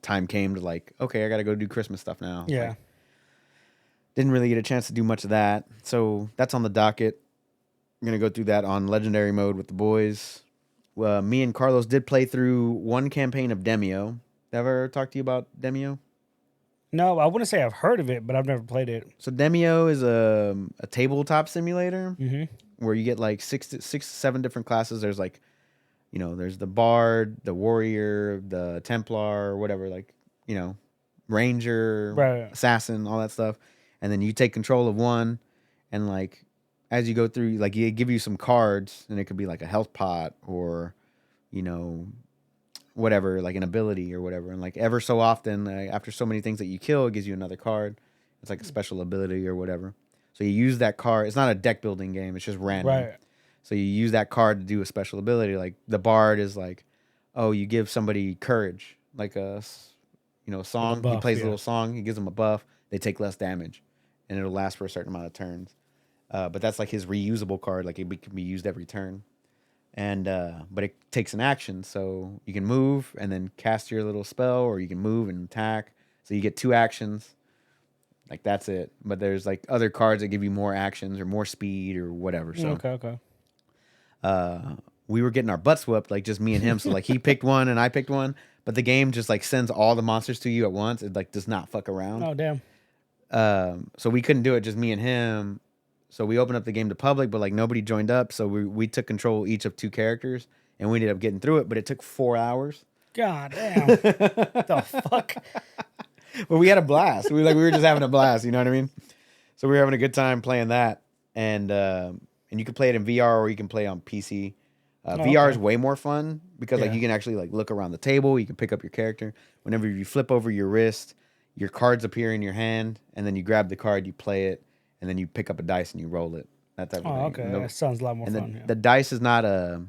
time came to like, okay, I got to go do Christmas stuff now. Yeah. Like, didn't really get a chance to do much of that, so that's on the docket. I'm gonna go through that on legendary mode with the boys. Me and Carlos did play through one campaign of Demio. Ever talked to you about Demio? No, I wouldn't say I've heard of it, but I've never played it. So Demio is a tabletop simulator Mm-hmm. where you get like 7 different classes. There's like, you know, there's the bard, the warrior, the Templar, or whatever, like, you know, ranger, Right. assassin, all that stuff. And then you take control of one, and like as you go through, like you give you some cards, and it could be like a health pot or, you know, whatever, like an ability or whatever. And like ever so often, after so many things that you kill, it gives you another card. It's like a special ability or whatever. So you use that card. It's not a deck building game. It's just random. Right. So you use that card to do a special ability. Like the bard is like, oh, you give somebody courage, like a song. buff, He plays yeah. a little song. He gives them a buff. They take less damage, and it'll last for a certain amount of turns. But that's like his reusable card. Like it can be used every turn. And but it takes an action, so you can move and then cast your little spell, or you can move and attack. So you get 2 actions. Like that's it. But there's like other cards that give you more actions or more speed or whatever. So Okay. we were getting our butts whooped, like just me and him. So like he picked one and I picked one, but the game just like sends all the monsters to you at once. It like does not fuck around. Oh damn. So we couldn't do it, just me and him. So we opened up the game to public, but like nobody joined up. So we took control each of 2 characters, and we ended up getting through it. But it took 4 hours. God damn. The fuck. But we had a blast. We were just having a blast. You know what I mean? So we were having a good time playing that, and you can play it in VR or you can play on PC. VR is way more fun because like Yeah. you can actually like look around the table. You can pick up your character. Whenever you flip over your wrist, your cards appear in your hand, and then you grab the card, you play it, and then you pick up a dice and you roll it. That type of Oh, thing. okay. And That sounds a lot more and fun. the dice is not a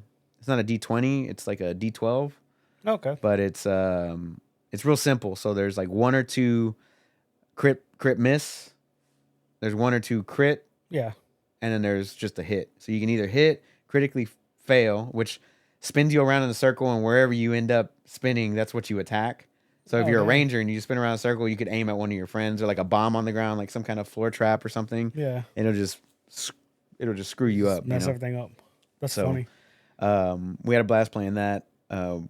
D20. It's like a D12, Yeah. Okay. but it's real simple. So there's like 1 or 2 crit miss. There's 1 or 2 crit, Yeah. and then there's just a hit. So you can either hit, critically fail, which spins you around in a circle, and wherever you end up spinning, that's what you attack. So if Oh, you're a damn. ranger and you spin around a circle, you could aim at one of your friends or like a bomb on the ground, like some kind of floor trap or something. Yeah. And it'll just screw you up. Mess you know? everything up. That's So, funny. We had a blast playing that.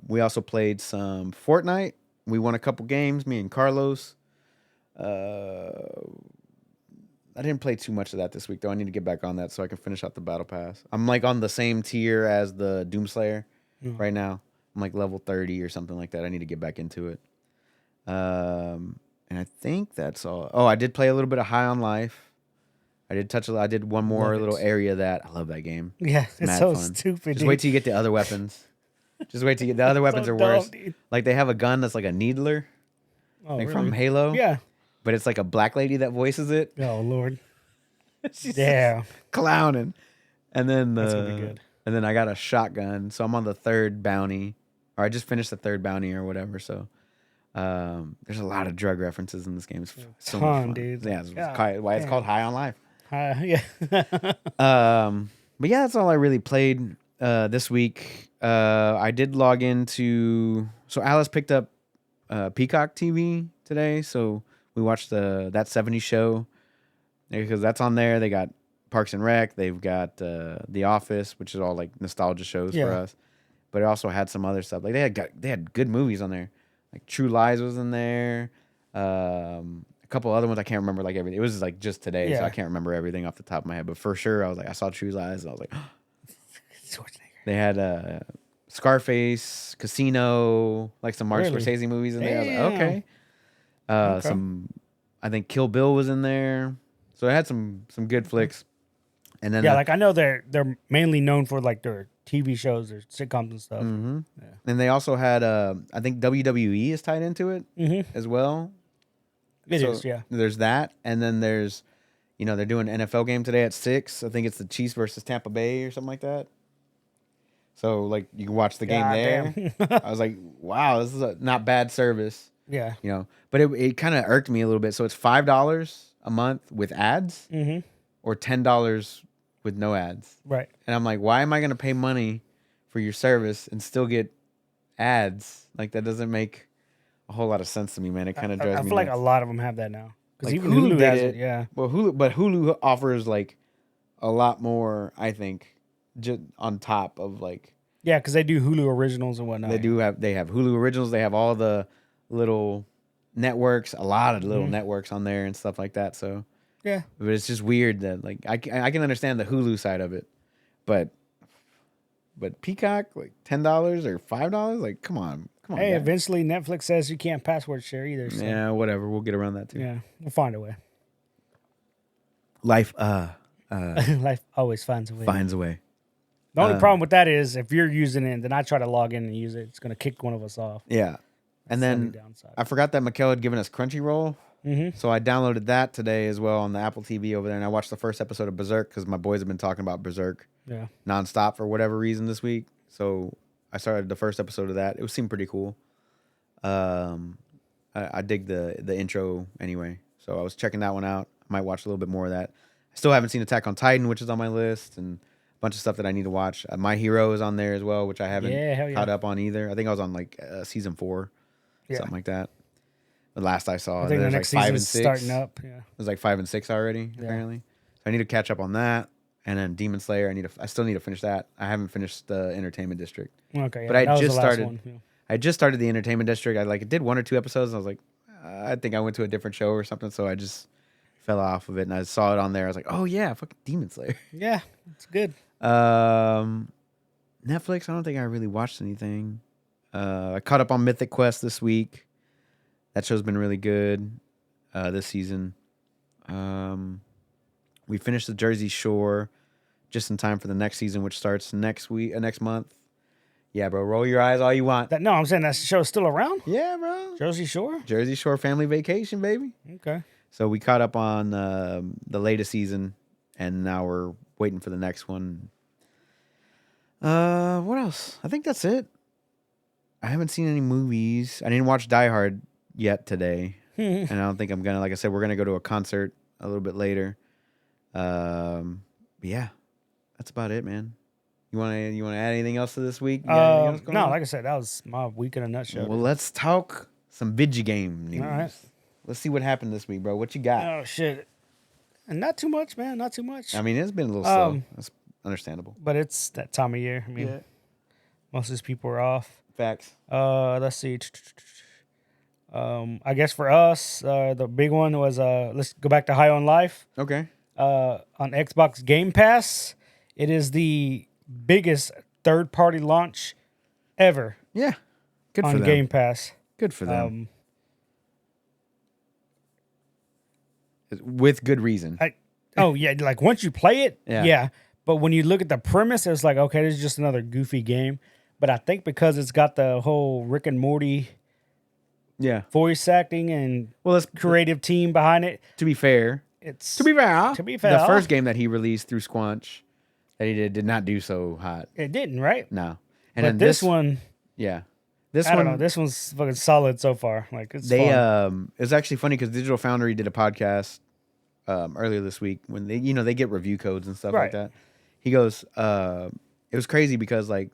We also played some Fortnite. We won a couple games, me and Carlos. I didn't play too much of that this week, though. I need to get back on that so I can finish out the battle pass. I'm like on the same tier as the Doomslayer right now. I'm like level 30 or something like that. I need to get back into it. And I think that's all. Oh, I did play a little bit of High on Life. I did one more Love it. little area that I love that game. Yeah. It's mad so fun. stupid. Just dude. wait till you get the other weapons. Just wait till you get the other weapons So are worse. dumb, dude. Like they have a gun that's like a needler, Oh, like really? from Halo. Yeah. But it's like a black lady that voices it. Oh Lord. She's Yeah. clowning. And then That's gonna be good. and then I got a shotgun, so I'm on the 3rd bounty, or I just finished the 3rd bounty or whatever. So there's a lot of drug references in this game. It's so much Ton, fun. dude. Yeah, it's God why it's damn. called High on Life. Yeah. But yeah, that's all I really played this week. I did log into, so Alice picked up Peacock TV today, so we watched that 70s show because that's on there. They got Parks and Rec, they've got The Office, which is all like nostalgia shows for Yeah. us. But it also had some other stuff. Like they had good movies on there. Like True Lies was in there. A couple other ones I can't remember like everything. It was like just today, so Yeah. I can't remember everything off the top of my head. But for sure, I was like, I saw True Lies, and I was like, Schwarzenegger. they had Scarface, Casino, like some Martin Really? Scorsese movies in there. I was like, Damn. okay. Okay. Some, I think Kill Bill was in there, so it had some good flicks. And then Yeah, like I know they're mainly known for like their TV shows or sitcoms and stuff. and they also had I think WWE is tied into it as well. It So is, yeah. there's that, and then there's, they're doing an NFL game today at 6. I think it's the Chiefs versus Tampa Bay or something like that. So like you can watch the game God there. damn. I was like, wow, this is a not bad service, Yeah. But it kind of irked me a little bit. So it's $5 a month with ads, or $10 with no ads. Right. And I'm like, why am I going to pay money for your service and still get ads? Like that doesn't make a whole lot of sense to me, man. It kind of drives I me feel like a nuts. lot of them have that now. Because Like even Hulu did has it. it. Yeah. Well, Hulu offers like a lot more, I think, just on top of like Yeah, because they do Hulu originals and whatnot. they have Hulu originals. They have all the little networks, a lot of little networks on there and stuff like that. So Yeah. but it's just weird that like I can understand the Hulu side of it, but Peacock like $10 or $5, like come on, Hey, guys. eventually Netflix says you can't password share either. So. Yeah, whatever. We'll get around that too. Yeah, we'll find a way. Life Life always finds a way. finds a way. The only problem with that is if you're using it and then I try to log in and use it, it's going to kick one of us off. Yeah, and That's the then only downside. I forgot that Mikkel had given us Crunchyroll. So I downloaded that today as well on the Apple TV over there, and I watched the first episode of Berserk because my boys have been talking about Berserk Yeah. nonstop for whatever reason this week. So I started the first episode of that. It seemed pretty cool. I dig the intro anyway, so I was checking that one out. I might watch a little bit more of that. I still haven't seen Attack on Titan, which is on my list, and a bunch of stuff that I need to watch. My Hero is on there as well, which I haven't hell yeah. caught up on either. I think I was on like season 4, something like that. The last I saw, I think the there's next like 5 season and is 6. starting up. Yeah. There's like 5 and 6 already, apparently. So I need to catch up on that. And then Demon Slayer, I still need to finish that. I haven't finished the Entertainment District. Okay. Yeah, But I that was just the last started. one, yeah. I just started the Entertainment District. I did 1 or 2 episodes, and I was like, I think I went to a different show or something, so I just fell off of it. And I saw it on there. I was like, oh yeah, fucking Demon Slayer. Yeah, it's good. Netflix. I don't think I really watched anything. I caught up on Mythic Quest this week. That show's been really good this season. We finished the Jersey Shore just in time for the next season, which starts next month. Yeah, bro. Roll your eyes all you want. No, I'm saying that show's still around? Yeah, bro. Jersey Shore? Jersey Shore Family Vacation, baby. Okay. So we caught up on the latest season, and now we're waiting for the next one. What else? I think that's it. I haven't seen any movies. I didn't watch Die Hard yet today, and I don't think I'm gonna. Like I said, we're gonna go to a concert a little bit later. Yeah, that's about it, man. You wanna add anything else to this week? You got anything else going No, on? like I said, that was my week in a nutshell. Well, let's talk some video game news. All right. Let's see what happened this week, bro. What you got? Oh shit. And not too much, man. Not too much. I mean, it's been a little slow. That's understandable. But it's that time of year. I mean, most of these people are off. Facts. Let's see. I guess for us, the big one was let's go back to High on Life. Okay. On Xbox Game Pass. It is the biggest third-party launch ever Yeah. Good for on them. Game Pass. Good for them. With good reason. Like once you play it, Yeah. yeah. But when you look at the premise, it's like, okay, this is just another goofy game. But I think because it's got the whole Rick and Morty Yeah. voice acting and Well, let's creative team behind it, to be fair. it's To be fair. fair. The first game that he released through Squanch that he did not do so hot. it didn't, right? No. But And then this one, yeah. This I one don't know. This one's fucking solid so far. Like it's they fun. it's actually funny because Digital Foundry did a podcast earlier this week when they get review codes and stuff like Right. that. He goes, it was crazy because like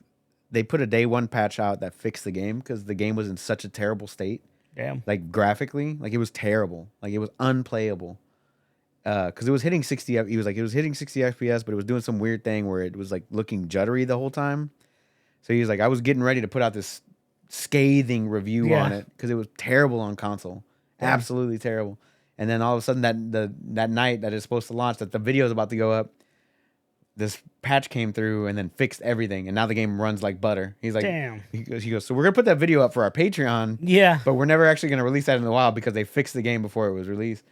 they put a day 1 patch out that fixed the game because the game was in such a terrible state. Damn. Like graphically, like it was terrible. Like it was unplayable. Because it was hitting 60. He was like, it was hitting 60 FPS, but it was doing some weird thing where it was like looking juddery the whole time. So he was like, I was getting ready to put out this scathing review on it because it was terrible on console, absolutely terrible. And then all of a sudden that night that it's supposed to launch, that the video is about to go up, this patch came through and then fixed everything, and now the game runs like butter. He's like, Damn. he goes, so we're gonna put that video up for our Patreon, Yeah. but we're never actually gonna release that in a while because they fixed the game before it was released.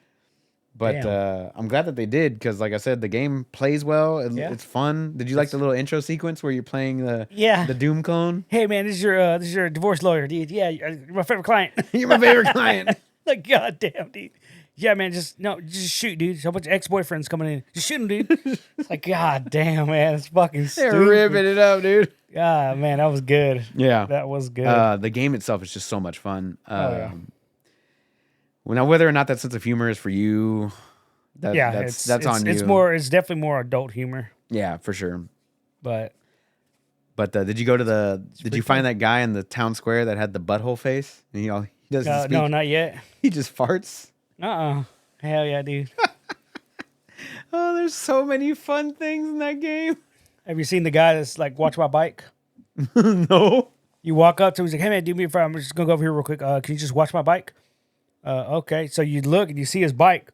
But I'm glad that they did, because like I said, the game plays well. It's fun. Did you like the little intro sequence where you're playing the Doom clone? Hey man, this is your divorce lawyer, dude. Yeah, you're my favorite client. You're my favorite client. Like, goddamn, dude. Yeah, man, just shoot, dude. There's a bunch of ex-boyfriends coming in. Just shoot them, dude. It's like, god damn, man, it's fucking stupid. They're ripping it up, dude. Ah, man, that was good. Yeah, that was good. The game itself is just so much fun. Yeah. Well, now whether or not that sense of humor is for you, that's on you. It's definitely more adult humor. Yeah, for sure. But did you go to did you find that guy in the town square that had the butthole face? And he doesn't speak. No, not yet. He just farts. Hell yeah, dude. Oh, there's so many fun things in that game. Have you seen the guy that's like, watch my bike? No. You walk up to him, he's like, hey man, do me a favor. I'm just gonna go over here real quick. Can you just watch my bike? Okay. So you look and you see his bike,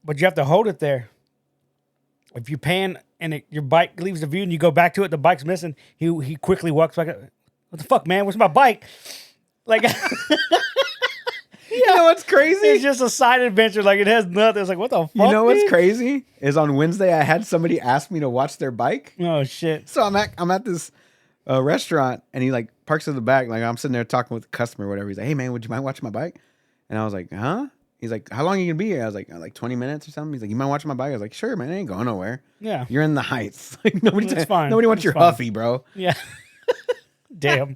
but you have to hold it there. If you pan and your bike leaves the view and you go back to it, the bike's missing. He quickly walks back up. What the fuck, man? Where's my bike? Like, you know what's crazy? It's just a side adventure. Like, it has nothing. It's like, what the fuck? You know what's crazy is on Wednesday I had somebody ask me to watch their bike. Oh shit! So I'm at this restaurant, and he like parks in the back. Like, I'm sitting there talking with the customer or whatever. He's like, hey man, would you mind watching my bike? And I was like, huh? He's like, how long are you gonna be here? I was like 20 minutes or something. He's like, you mind watching my bike? I was like, sure, man, I ain't going nowhere. Yeah, you're in the Heights. Like, nobody fine. Nobody wants your Huffy, bro. Yeah. Damn.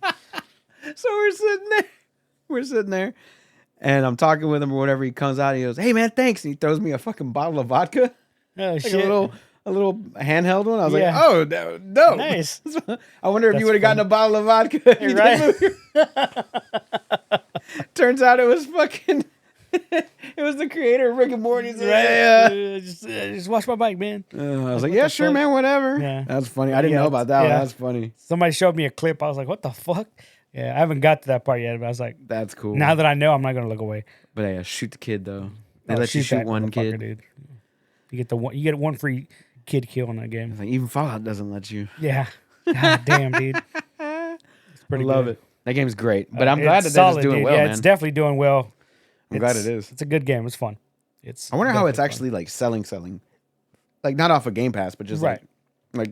So we're sitting there, and I'm talking with him or whatever. He comes out, and he goes, hey man, thanks. And he throws me a fucking bottle of vodka. Oh like shit! A little handheld one. I was like, oh no, nice. I wonder if you would have gotten a bottle of vodka. You're right. Turns out it was fucking. It was the creator of Rick and Morty. Right. Just watch my bike, man. I was like, yeah, sure, man, whatever. Yeah. That's funny. I didn't know about that one. That's funny. Somebody showed me a clip. I was like, what the fuck? Yeah, I haven't got to that part yet, but I was like, that's cool. Now that I know, I'm not gonna look away. But yeah, shoot the kid though. They let you shoot one kid, dude. You get one free kid kill in that game. Like, even Fallout doesn't let you. Yeah. God damn, dude. It's pretty Love good. it. That game's great. But I'm glad that they're just doing well, yeah, man. it's definitely doing well. I'm glad it is. It's a good game. It's fun. I wonder how it's actually like selling. Like, not off of Game Pass, but just like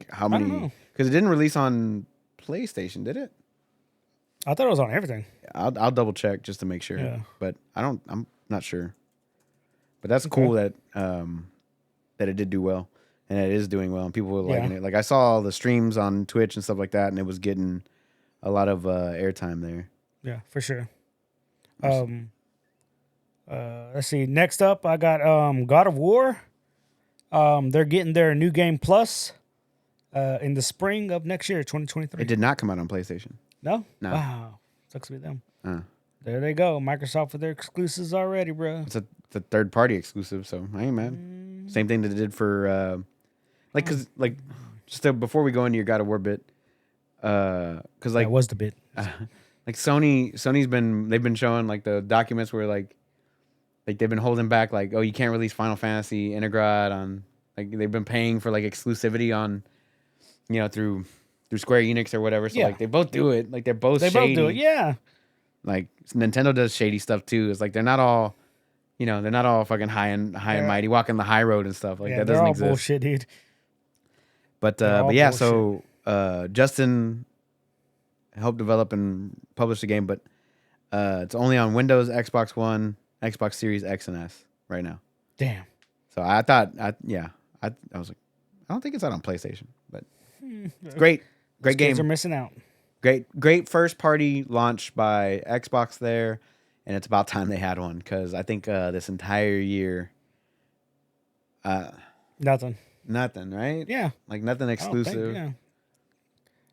how many? Because it didn't release on PlayStation, did it? I thought it was on everything. I'll double check just to make sure. Yeah. But I'm not sure. But that's cool that that it did do well, and it is doing well, and people were liking it. Like, I saw all the streams on Twitch and stuff like that, and it was getting a lot of airtime there. Yeah, for sure. Let's see. Next up, I got God of War. They're getting their new game plus in the spring of next year, 2023. It did not come out on PlayStation. No? No. Wow. Sucks to be them. There they go. Microsoft with their exclusives already, bro. It's a third party exclusive, so I ain't mad. Same thing that they did for before we go into your God of War bit, because like that was the bit. Like they've been showing like the documents where like they've been holding back, like, oh, you can't release Final Fantasy Integrad on, like, they've been paying for like exclusivity on, through Square Enix or whatever. So like they both do it. Like, they're both shady. Both do it. Yeah. Like, Nintendo does shady stuff too. It's like they're not all fucking high and mighty, walking the high road and stuff. Like, that doesn't exist. Bullshit, dude. But yeah, bullshit. So Justin helped develop and publish the game, but it's only on Windows, Xbox One, Xbox Series X and S right now. Damn. So I thought, I was like, I don't think it's out on PlayStation, but it's great game. Kids are missing out. Great first party launch by Xbox there, and it's about time they had one, because I think this entire year, nothing, right? Yeah, like nothing exclusive.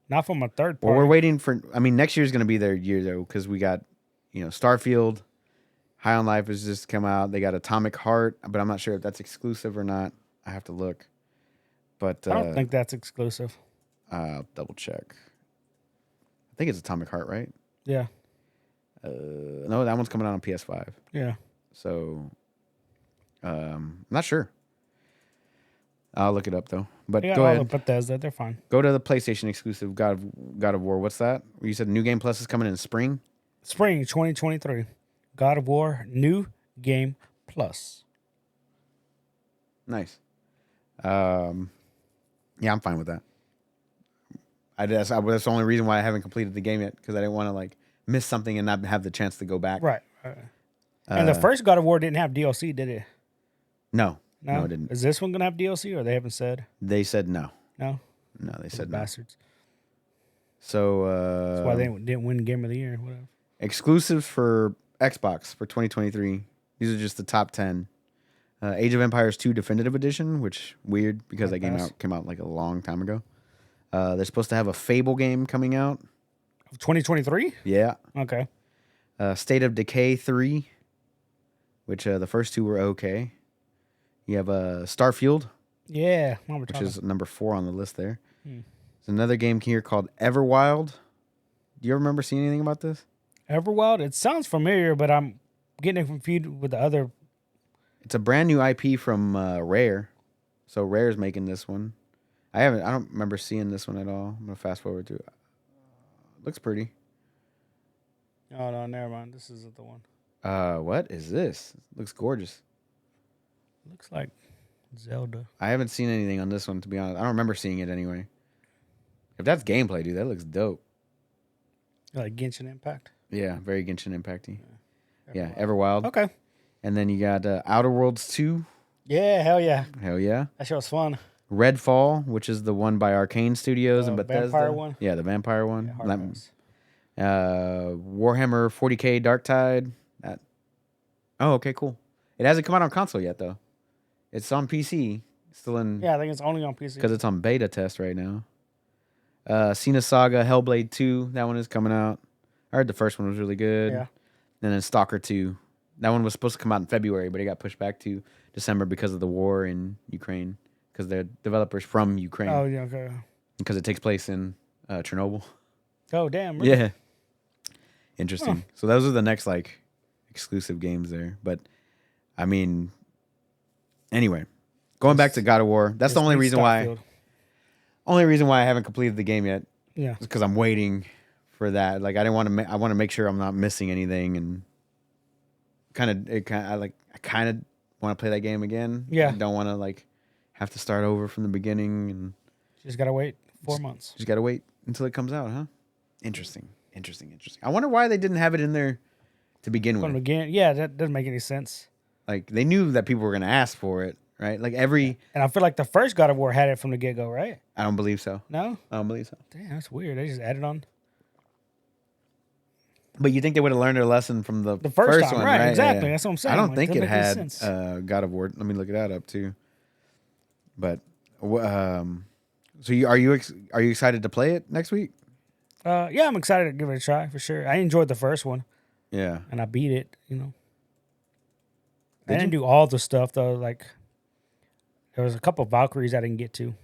Not from a third party. Well, we're waiting for. I mean, next year's gonna be their year though, because we got, Starfield, High on Life has just come out. They got Atomic Heart, but I'm not sure if that's exclusive or not. I have to look. But I don't think that's exclusive. I'll double check. I think it's Atomic Heart, right? Yeah. No, that one's coming out on PS5. Yeah. So, I'm not sure. I'll look it up though. But They got go all ahead. the Bethesda. They're fine. Go to the PlayStation exclusive God of War. What's that? You said New Game Plus is coming in spring. Spring 2023. God of War New Game Plus. Nice. Yeah, I'm fine with that. That's the only reason why I haven't completed the game yet, because I didn't want to like miss something and not have the chance to go back. Right. And the first God of War didn't have DLC, did it? No, it didn't. Is this one gonna have DLC, or they haven't said? They said no. No. No, they said no. Bastards. So That's why they didn't win Game of the Year. Whatever. exclusives for Xbox for 2023. These are just the top 10. Age of Empires 2 Definitive Edition, which weird because that game came out like a long time ago. They're supposed to have a Fable game coming out. 2023? Yeah. Okay. State of Decay 3, which the first two were okay. You have Starfield, Yeah. which is number 4 on the list there. There's another game here called Everwild. Do you ever remember seeing anything about this? Everwild? It sounds familiar, but I'm getting it confused with the other. It's a brand new IP from Rare. So Rare's making this one. I don't remember seeing this one at all. I'm gonna fast forward to it. Looks pretty. Oh no, never mind. This isn't the one. What is this? Looks gorgeous. Looks like Zelda. I haven't seen anything on this one, to be honest. I don't remember seeing it anyway. If that's gameplay, dude, that looks dope. Like Genshin Impact. Yeah, very Genshin Impacty. Yeah, Everwild. Okay. And then you got Outer Worlds 2. Yeah, hell yeah. Hell yeah. That shit was fun. Redfall, which is the one by Arcane Studios and Bethesda. Vampire one? Yeah, the vampire one. Yeah, hard pass. Warhammer 40K Darktide. Oh, okay, cool. It hasn't come out on console yet, though. It's on PC. Still in... Yeah, I think it's only on PC. Because it's on beta test right now. Cena Saga Hellblade 2. That one is coming out. I heard the first one was really good. Yeah. And then Stalker 2. That one was supposed to come out in February, but it got pushed back to December because of the war in Ukraine. Because they're developers from Ukraine. Oh, yeah, okay. Because it takes place in Chernobyl. Oh, damn. Really? Yeah. Interesting. So those are the next, like, exclusive games there. But, I mean, anyway. Going back to God of War. That's the only reason why. Only reason why I haven't completed the game yet. Yeah. Is because I'm waiting for that. Like, I didn't want to. I want to make sure I'm not missing anything, and I kind of want to play that game again. Yeah. I don't want to like have to start over from the beginning, and Just gotta wait 4 months. just gotta wait until it comes out, huh? Interesting. I wonder why they didn't have it in there to begin From the with. beginning, yeah, that doesn't make any sense. Like, they knew that people were gonna ask for it, right? Like every. And I feel like the first God of War had it from the get go, right? I don't believe so. No? I don't believe so. Damn, that's weird. They just added on. But you think they would have learned their lesson from the first time, one, right? right? Exactly. That's what I'm saying. I don't Like, think doesn't it make any had sense. God of War. Let me look that up too. But so are you excited to play it next week? Yeah, I'm excited to give it a try for sure. I enjoyed the first one Yeah. and I beat it, I Did didn't you? do all the stuff though. Like there was a couple of Valkyries I didn't get to.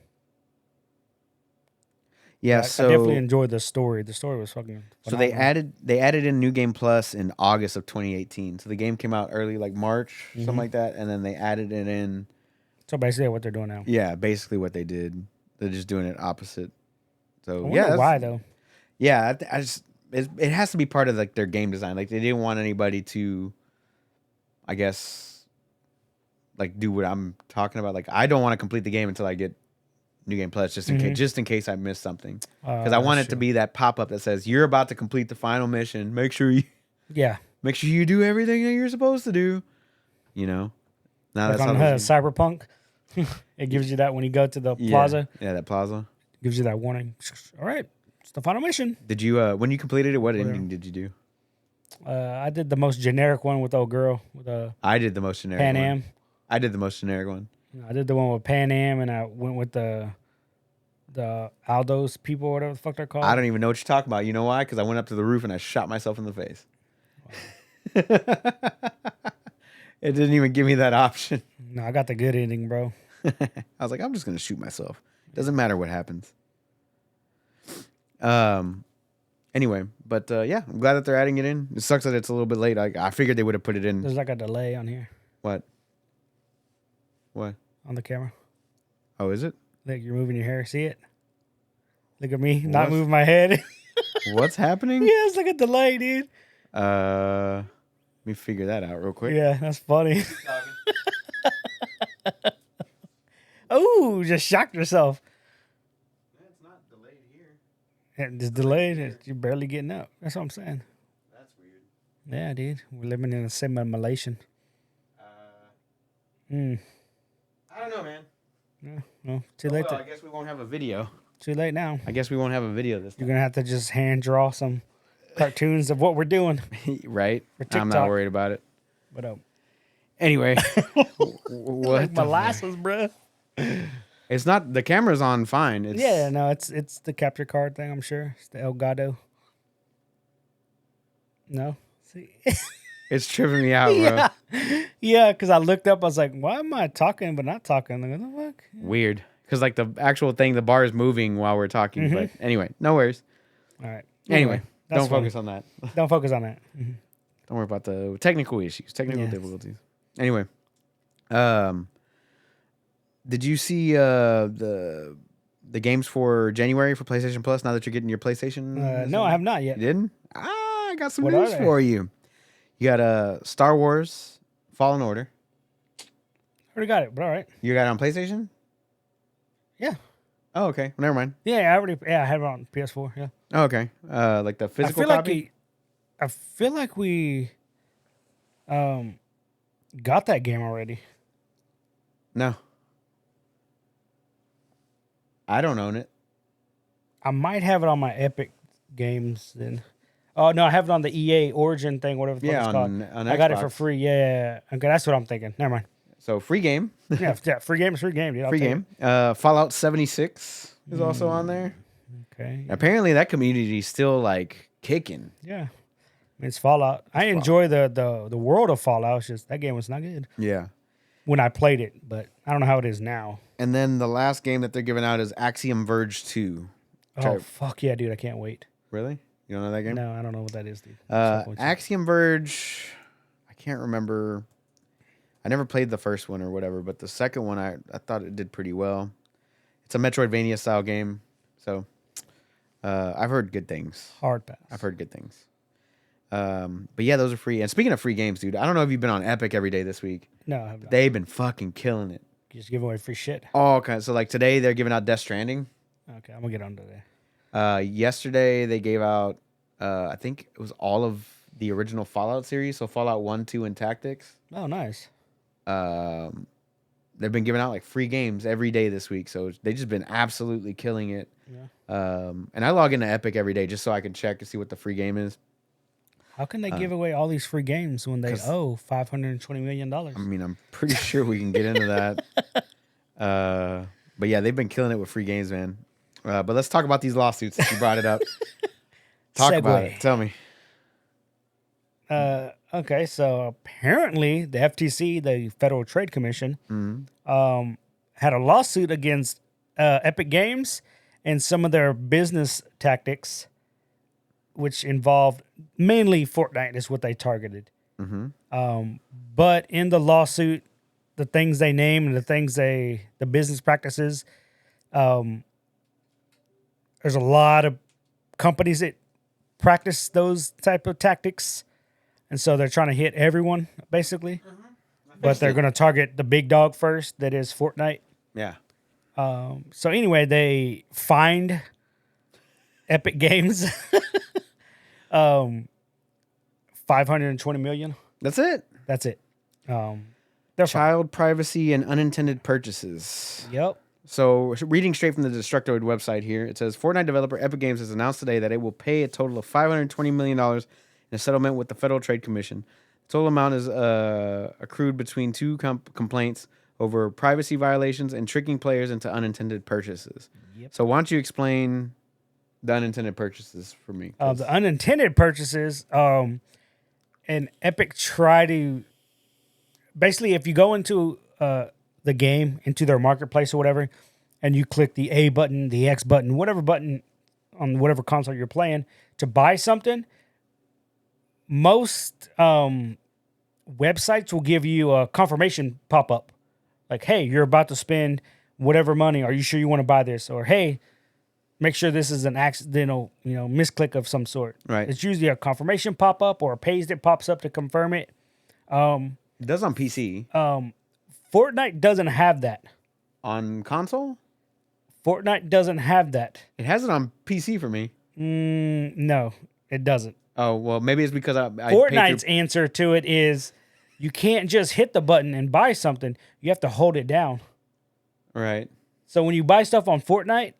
Yeah. I So definitely enjoyed the story. The story was fucking so they phenomenal. added in New Game Plus in August of 2018. So the game came out early, like March, Mm-hmm. something like that, and then they added it in. So basically what they're doing now. Yeah, basically what they did. They're just doing it opposite. I So wonder yeah, why though. yeah. I just it has to be part of like their game design. Like they didn't want anybody to, I guess, like do what I'm talking about. Like I don't want to complete the game until I get New Game Plus, just in case I miss something. Because I want it to be that pop up that says you're about to complete the final mission. Make sure you do everything that you're supposed to do. Now Like that's on how Cyberpunk, it gives you that when you go to the plaza. Yeah, that plaza. Gives you that warning. All right, it's the final mission. Did you when you completed it? What ending did you do? I did the most generic one with the old girl with I did the most generic Pan one. Am. I did the most generic one. I did the one with Pan Am, and I went with the Aldos people, or whatever the fuck they're called. I don't even know what you're talking about. You know why? Because I went up to the roof and I shot myself in the face. It didn't even give me that option. No, I got the good ending, bro. I was like, I'm just gonna shoot myself. Doesn't matter what happens. Anyway, but yeah, I'm glad that they're adding it in. It sucks that it's a little bit late. I figured they would have put it in. There's like a delay on here What? What? on the camera. Oh, is it? Like you're moving your hair. See it? Look at me, not What? moving my head. What's happening? Yeah, it's like a delay, dude. Let me figure that out real quick. Yeah, that's funny. Oh, just shocked yourself. It's not delayed here. And it's delayed. You're barely getting up. That's what I'm saying. That's weird. Yeah, dude. We're living in a simulation. I don't know, man. Yeah, no, too late. I guess we won't have a video. Too late now. I guess we won't have a video this You're time. gonna have to just hand draw some cartoons of what we're doing. Right? For I'm not TikTok. worried about it. But Anyway, like molasses, bro. It's not the camera's on fine. It's, Yeah, no, it's the capture card thing. I'm sure it's the Elgato. No, see, it's tripping me out, bro. yeah, because I looked up. I was like, why am I talking but not talking? Like, what the fuck? Weird. Because like the actual thing, the bar is moving while we're talking. Mm-hmm. But anyway, no worries. All right. Anyway, that's don't funny. focus on that. Don't focus on that. Mhm. Don't worry about the technical issues, technical Yes. difficulties. Anyway, did you see the games for January for PlayStation Plus? Now that you're getting your PlayStation, No, I have not yet. You didn't? I got some What are news they? for you. You got Star Wars Fallen Order. Already got it, but all right. You got it on PlayStation? Yeah. Oh, okay. Well, never mind. Yeah, I have it on PS4. Yeah. Oh, okay. Like the I physical feel copy? like we got that game already. No. I don't own it. I might have it on my Epic games then. Oh no, I have it on the EA Origin thing, whatever the fuck Yeah, it's called. on I got it for Xbox. free. Yeah. Okay, that's what I'm thinking. Never mind. So free game. Yeah, free game is free game, dude. I'll Free take game. Fallout 76 is also on there. it. Okay. Apparently that community is still like kicking. Yeah. It's Fallout. I enjoy the world of Fallout. It's just that game was not good Yeah. when I played it, but I don't know how it is now. And then the last game that they're giving out is Axiom Verge 2. Oh fuck yeah, dude! I can't wait. Really? You don't know that game? No, I don't know what that is, dude. Axiom Verge, I can't remember. I never played the first one or whatever, but the second one I thought it did pretty well. It's a Metroidvania style game, so I've heard good things. Hard pass. I've heard good things. But yeah, those are free. And speaking of free games, dude, I don't know if you've been on Epic every day this week. No, I have not. They've been fucking killing it. Just give away free shit. Oh, okay. So like today they're giving out Death Stranding. Okay, I'm gonna get on to that. Yesterday they gave out I think it was all of the original Fallout series, so Fallout 1, 2, and Tactics. Oh, nice. They've been giving out like free games every day this week, so they've just been absolutely killing it. Yeah. And I log into Epic every day just so I can check and see what the free game is. How can they give away all these free games when they 'cause- owe $520 million? I mean, I'm pretty sure we can get into that. But yeah, they've been killing it with free games, man. But let's talk about these lawsuits since you brought it up. Talk about Segue. it. Tell me. Okay, so apparently the FTC, the Federal Trade Commission, had a lawsuit against Epic Games and some of their business tactics, which involved mainly Fortnite is what they targeted. But in the lawsuit, the things they name and the business practices, there's a lot of companies that practice those type of tactics. And so they're trying to hit everyone, basically. But they're going to target the big dog first, that is Fortnite. Yeah. So anyway, they fined Epic Games $520 million. That's it. That's it. They're fine. Child privacy and unintended purchases. Yep. So, reading straight from the Destructoid website here, it says Fortnite developer Epic Games has announced today that it will pay a total of $520 million in a settlement with the Federal Trade Commission. The total amount is accrued between two complaints over privacy violations and tricking players into unintended purchases. Yep. So, why don't you explain the unintended purchases for me? The unintended purchases, and Epic try to basically, if you go into the game, into their marketplace or whatever, and you click the A button, the X button, whatever button on whatever console you're playing to buy something, most websites will give you a confirmation pop up, like, "Hey, you're about to spend whatever money. Are you sure you want to buy this?" Or, "Hey, make sure this is an accidental, misclick of some sort." Right. It's usually a confirmation pop up or a page that pops up to confirm it. It does on PC. Fortnite doesn't have that. On console, Fortnite doesn't have that. it has it on PC for me. No, it doesn't. Oh well, maybe it's because I Fortnite's answer to it is you can't just hit the button and buy something. You have to hold it down. Right. So when you buy stuff on Fortnite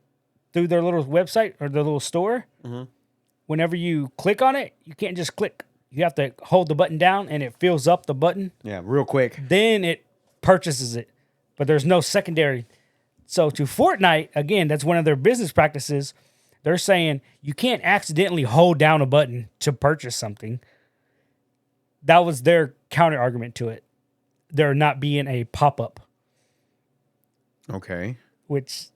through their little website or their little store, whenever you click on it, you can't just click. You have to hold the button down and it fills up the button. Yeah, real quick. Then it purchases it. But there's no secondary. So to Fortnite, again, that's one of their business practices. They're saying you can't accidentally hold down a button to purchase something. That was their counter argument to it. There not being a pop-up. Okay. Which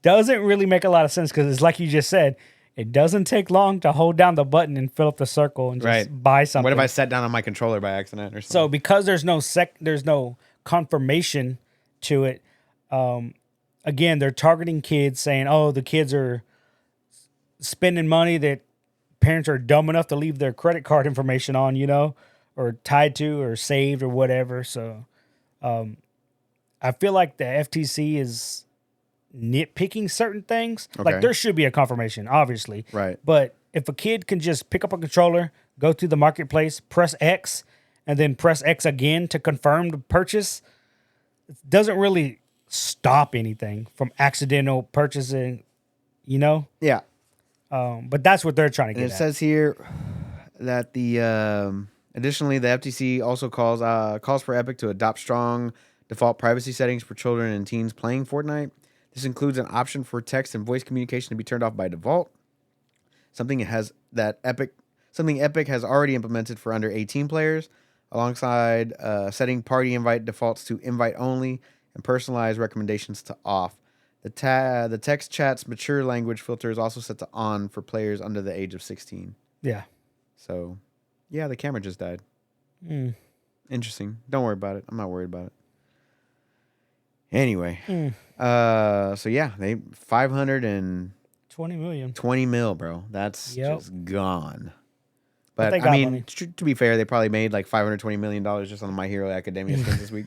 doesn't really make a lot of sense because it's like you just said, it doesn't take long to hold down the button and fill up the circle and just buy something. What if I sat down on my controller by accident or something? So because there's no confirmation to it, again, they're targeting kids, saying, "Oh, the kids are spending money that parents are dumb enough to leave their credit card information on, or tied to or saved or whatever." So I feel like the FTC is nitpicking certain things. Okay. Like there should be a confirmation, obviously. Right. But if a kid can just pick up a controller, go to the marketplace, press X, and then press X again to confirm the purchase, it doesn't really stop anything from accidental purchasing, Yeah. But that's what they're trying to get And it at. says here that additionally the FTC also calls for Epic to adopt strong default privacy settings for children and teens playing Fortnite. This includes an option for text and voice communication to be turned off by default. Something Epic has already implemented for under 18 players, alongside setting party invite defaults to invite only and personalized recommendations to off. The text chat's mature language filter is also set to on for players under the age of 16. Yeah. So, yeah, the camera just died. Interesting. Don't worry about it. I'm not worried about it. Anyway, so yeah, they 20 million. 20 mil, bro. That's just gone. But But I mean, to be fair, they probably made like $520 million just on My Hero Academia skins this week.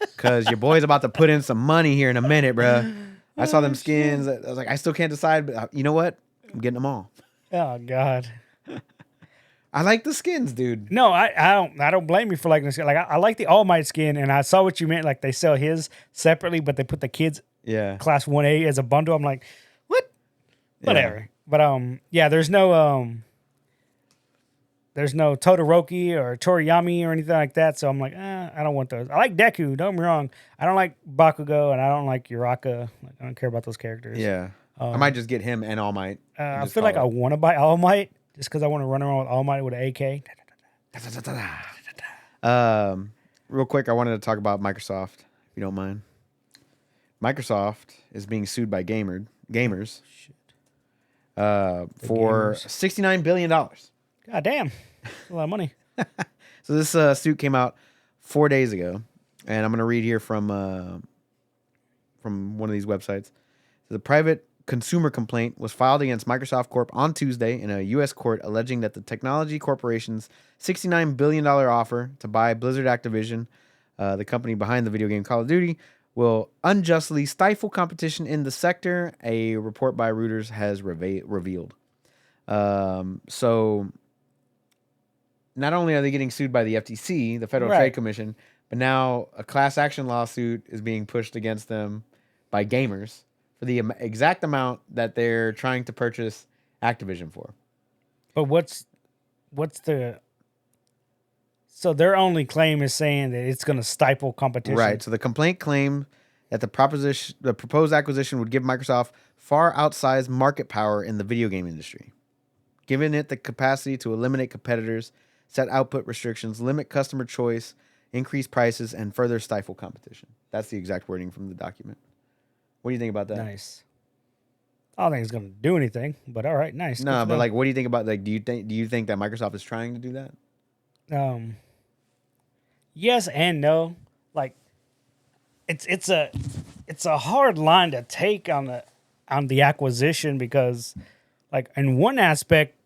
Because your boy's about to put in some money here in a minute, bro. I saw them skins. I was like, I still can't decide, but you know what? I'm getting them all. Oh God. I like the skins, dude. No, I don't blame you for liking the skin. Like I like the All Might skin, and I saw what you meant. Like they sell his separately, but they put the kids Yeah. class 1A as a bundle. I'm like, what? Whatever. But yeah, there's no Todoroki or Toriyami or anything like that. So I'm like, I don't want those. I like Deku. Don't get me wrong. I don't like Bakugo and I don't like Uraka. Like, I don't care about those characters. Yeah. I might just get him and All Might. I feel like I want to buy All Might just because I want to run around with All Might with an AK. Real quick, I wanted to talk about Microsoft, if you don't mind. Microsoft is being sued by gamers for $69 billion. God damn. That's a lot of money. So this suit came out 4 days ago, and I'm going to read here from one of these websites. The private consumer complaint was filed against Microsoft Corp on Tuesday in a U.S. court, alleging that the technology corporation's $69 billion offer to buy Blizzard Activision, the company behind the video game Call of Duty, will unjustly stifle competition in the sector, a report by Reuters has revealed. So not only are they getting sued by the FTC, the Federal Trade Commission, but now a class action lawsuit is being pushed against them by gamers for the exact amount that they're trying to purchase Activision for. But what's the... So their only claim is saying that it's going to stifle competition. Right. So the complaint claimed that the proposed acquisition would give Microsoft far outsized market power in the video game industry, giving it the capacity to eliminate competitors, set output restrictions, limit customer choice, increase prices, and further stifle competition. That's the exact wording from the document. What do you think about that? Nice. I don't think it's gonna do anything. But all right, nice. Good No, for but them. like, what do you think about like? Do you think that Microsoft is trying to do that? Yes and no. Like it's a hard line to take on the acquisition because like in one aspect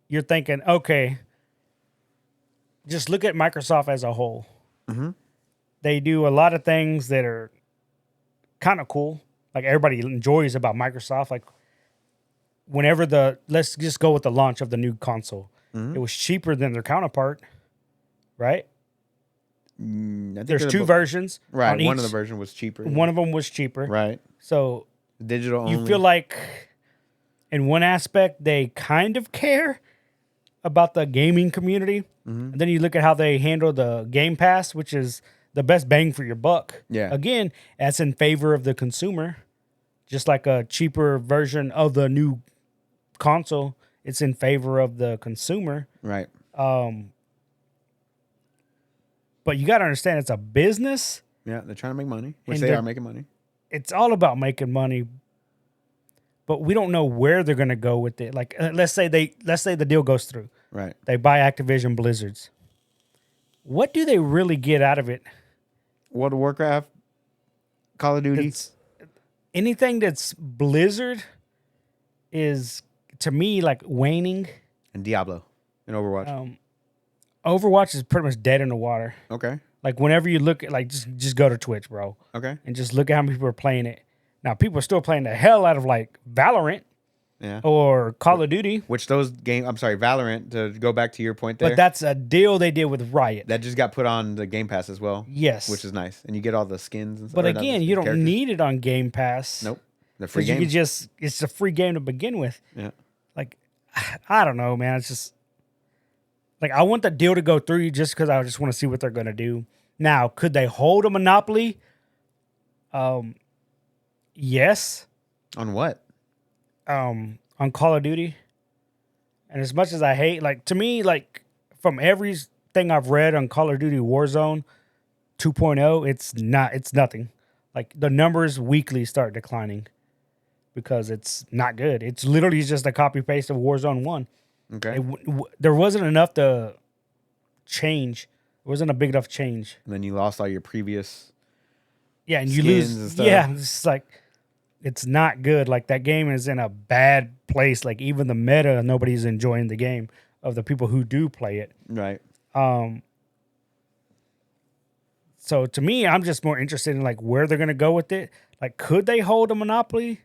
you're thinking, okay, just look at Microsoft as a whole. Mm-hmm. They do a lot of things that are kind of cool. Like everybody enjoys about Microsoft. Like whenever let's just go with the launch of the new console. Mm-hmm. It was cheaper than their counterpart, right? I think There's they're two both- versions. Right. On One of each. the version was cheaper. One of them was cheaper. Right. So Digital you only. feel like in one aspect they kind of care about the gaming community. Mm-hmm. And then you look at how they handle the Game Pass, which is the best bang for your buck. Yeah. Again, that's in favor of the consumer. Just like a cheaper version of the new console, it's in favor of the consumer. Right. But you got to understand it's a business. Yeah, they're trying to make money, which And they they're- are making money. It's all about making money. But we don't know where they're going to go with it. Like let's say the deal goes through. Right. They buy Activision Blizzards. What do they really get out of it? World of Warcraft, Call of Duty. Anything that's Blizzard is to me like waning. And Diablo and Overwatch. Overwatch is pretty much dead in the water. Okay. Like whenever you look at like just go to Twitch, bro, Okay. and just look at how many people are playing it. Now people are still playing the hell out of like Valorant Yeah. or Call of Duty, Which those Valorant, to go back to your point there, but that's a deal they did with Riot. that just got put on the Game Pass as well. Yes, Which is nice. And you get all the skins and stuff. but or not again, the you don't characters. need it on Game Pass. Nope. The free Because you game. could just it's a free game to begin with. Yeah. Like I don't know, man. It's just like I want the deal to go through just because I just want to see what they're gonna do. Now, could they hold a monopoly? Yes. On what? On Call of Duty. And as much as I hate, like to me, like from everything I've read on Call of Duty Warzone 2.0, it's nothing. Like the numbers weekly start declining because it's not good. It's literally just a copy paste of Warzone 1. Okay. There wasn't enough to change. It wasn't a big enough change. And then you lost all your previous. Yeah, and you Skins lose. and stuff. Yeah, it's like it's not good. Like that game is in a bad place. Like even the meta, nobody's enjoying the game of the people who do play it. Right. So to me, I'm just more interested in like where they're gonna go with it. Like, could they hold a monopoly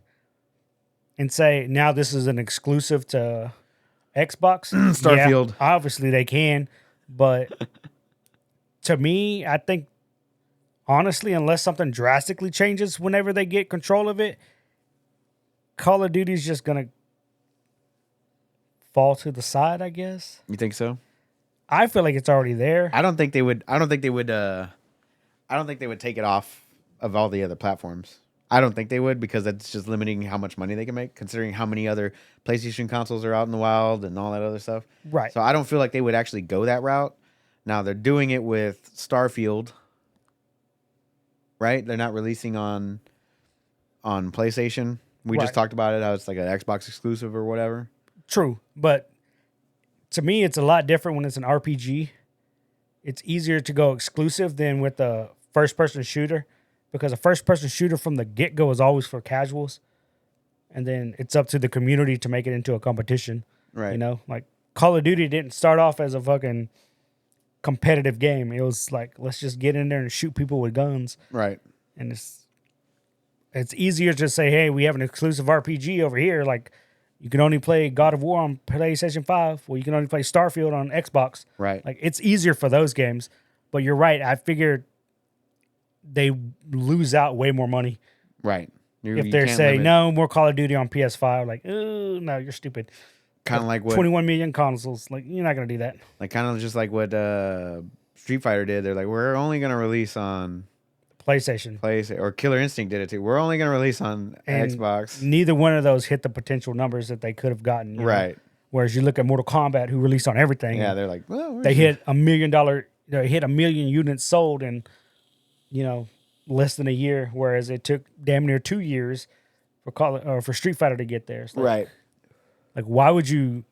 and say now this is an exclusive to Xbox? Starfield. Yeah, obviously they can, but to me, I think honestly, unless something drastically changes whenever they get control of it, Call of Duty's just gonna fall to the side, I guess. You think so? I feel like it's already there. I don't think they would. I don't think they would take it off of all the other platforms. I don't think they would, because that's just limiting how much money they can make, considering how many other PlayStation consoles are out in the wild and all that other stuff. Right. So I don't feel like they would actually go that route. Now they're doing it with Starfield, right? They're not releasing on PlayStation. We Right. just talked about it. How it's like an Xbox exclusive or whatever. True, but to me, it's a lot different when it's an RPG. It's easier to go exclusive than with a first-person shooter, because a first-person shooter from the get-go is always for casuals, and then it's up to the community to make it into a competition. Right. You know, like Call of Duty didn't start off as a fucking competitive game. It was like, let's just get in there and shoot people with guns, Right. and it's easier to say, hey, we have an exclusive RPG over here, like. You can only play God of War on PlayStation 5. Well, you can only play Starfield on Xbox. Right. Like, it's easier for those games. But you're right. I figured they lose out way more money Right. if they say, no, more Call of Duty on PS5. Like, oh, no, you're stupid. Kind of like what 21 million consoles. Like, you're not going to do that. Like kind of just like what Street Fighter did. They're like, we're only gonna release on PlayStation. or Killer Instinct did it too. We're only gonna release on And Xbox. Neither one of those hit the potential numbers that they could have gotten. you know? Right. Whereas you look at Mortal Kombat, who released on everything. Yeah, they're like, well, They hit $1 million. They hit 1 million units sold in, less than a year. Whereas it took damn near 2 years for Street Fighter to get there. It's like, Right. Like, why would you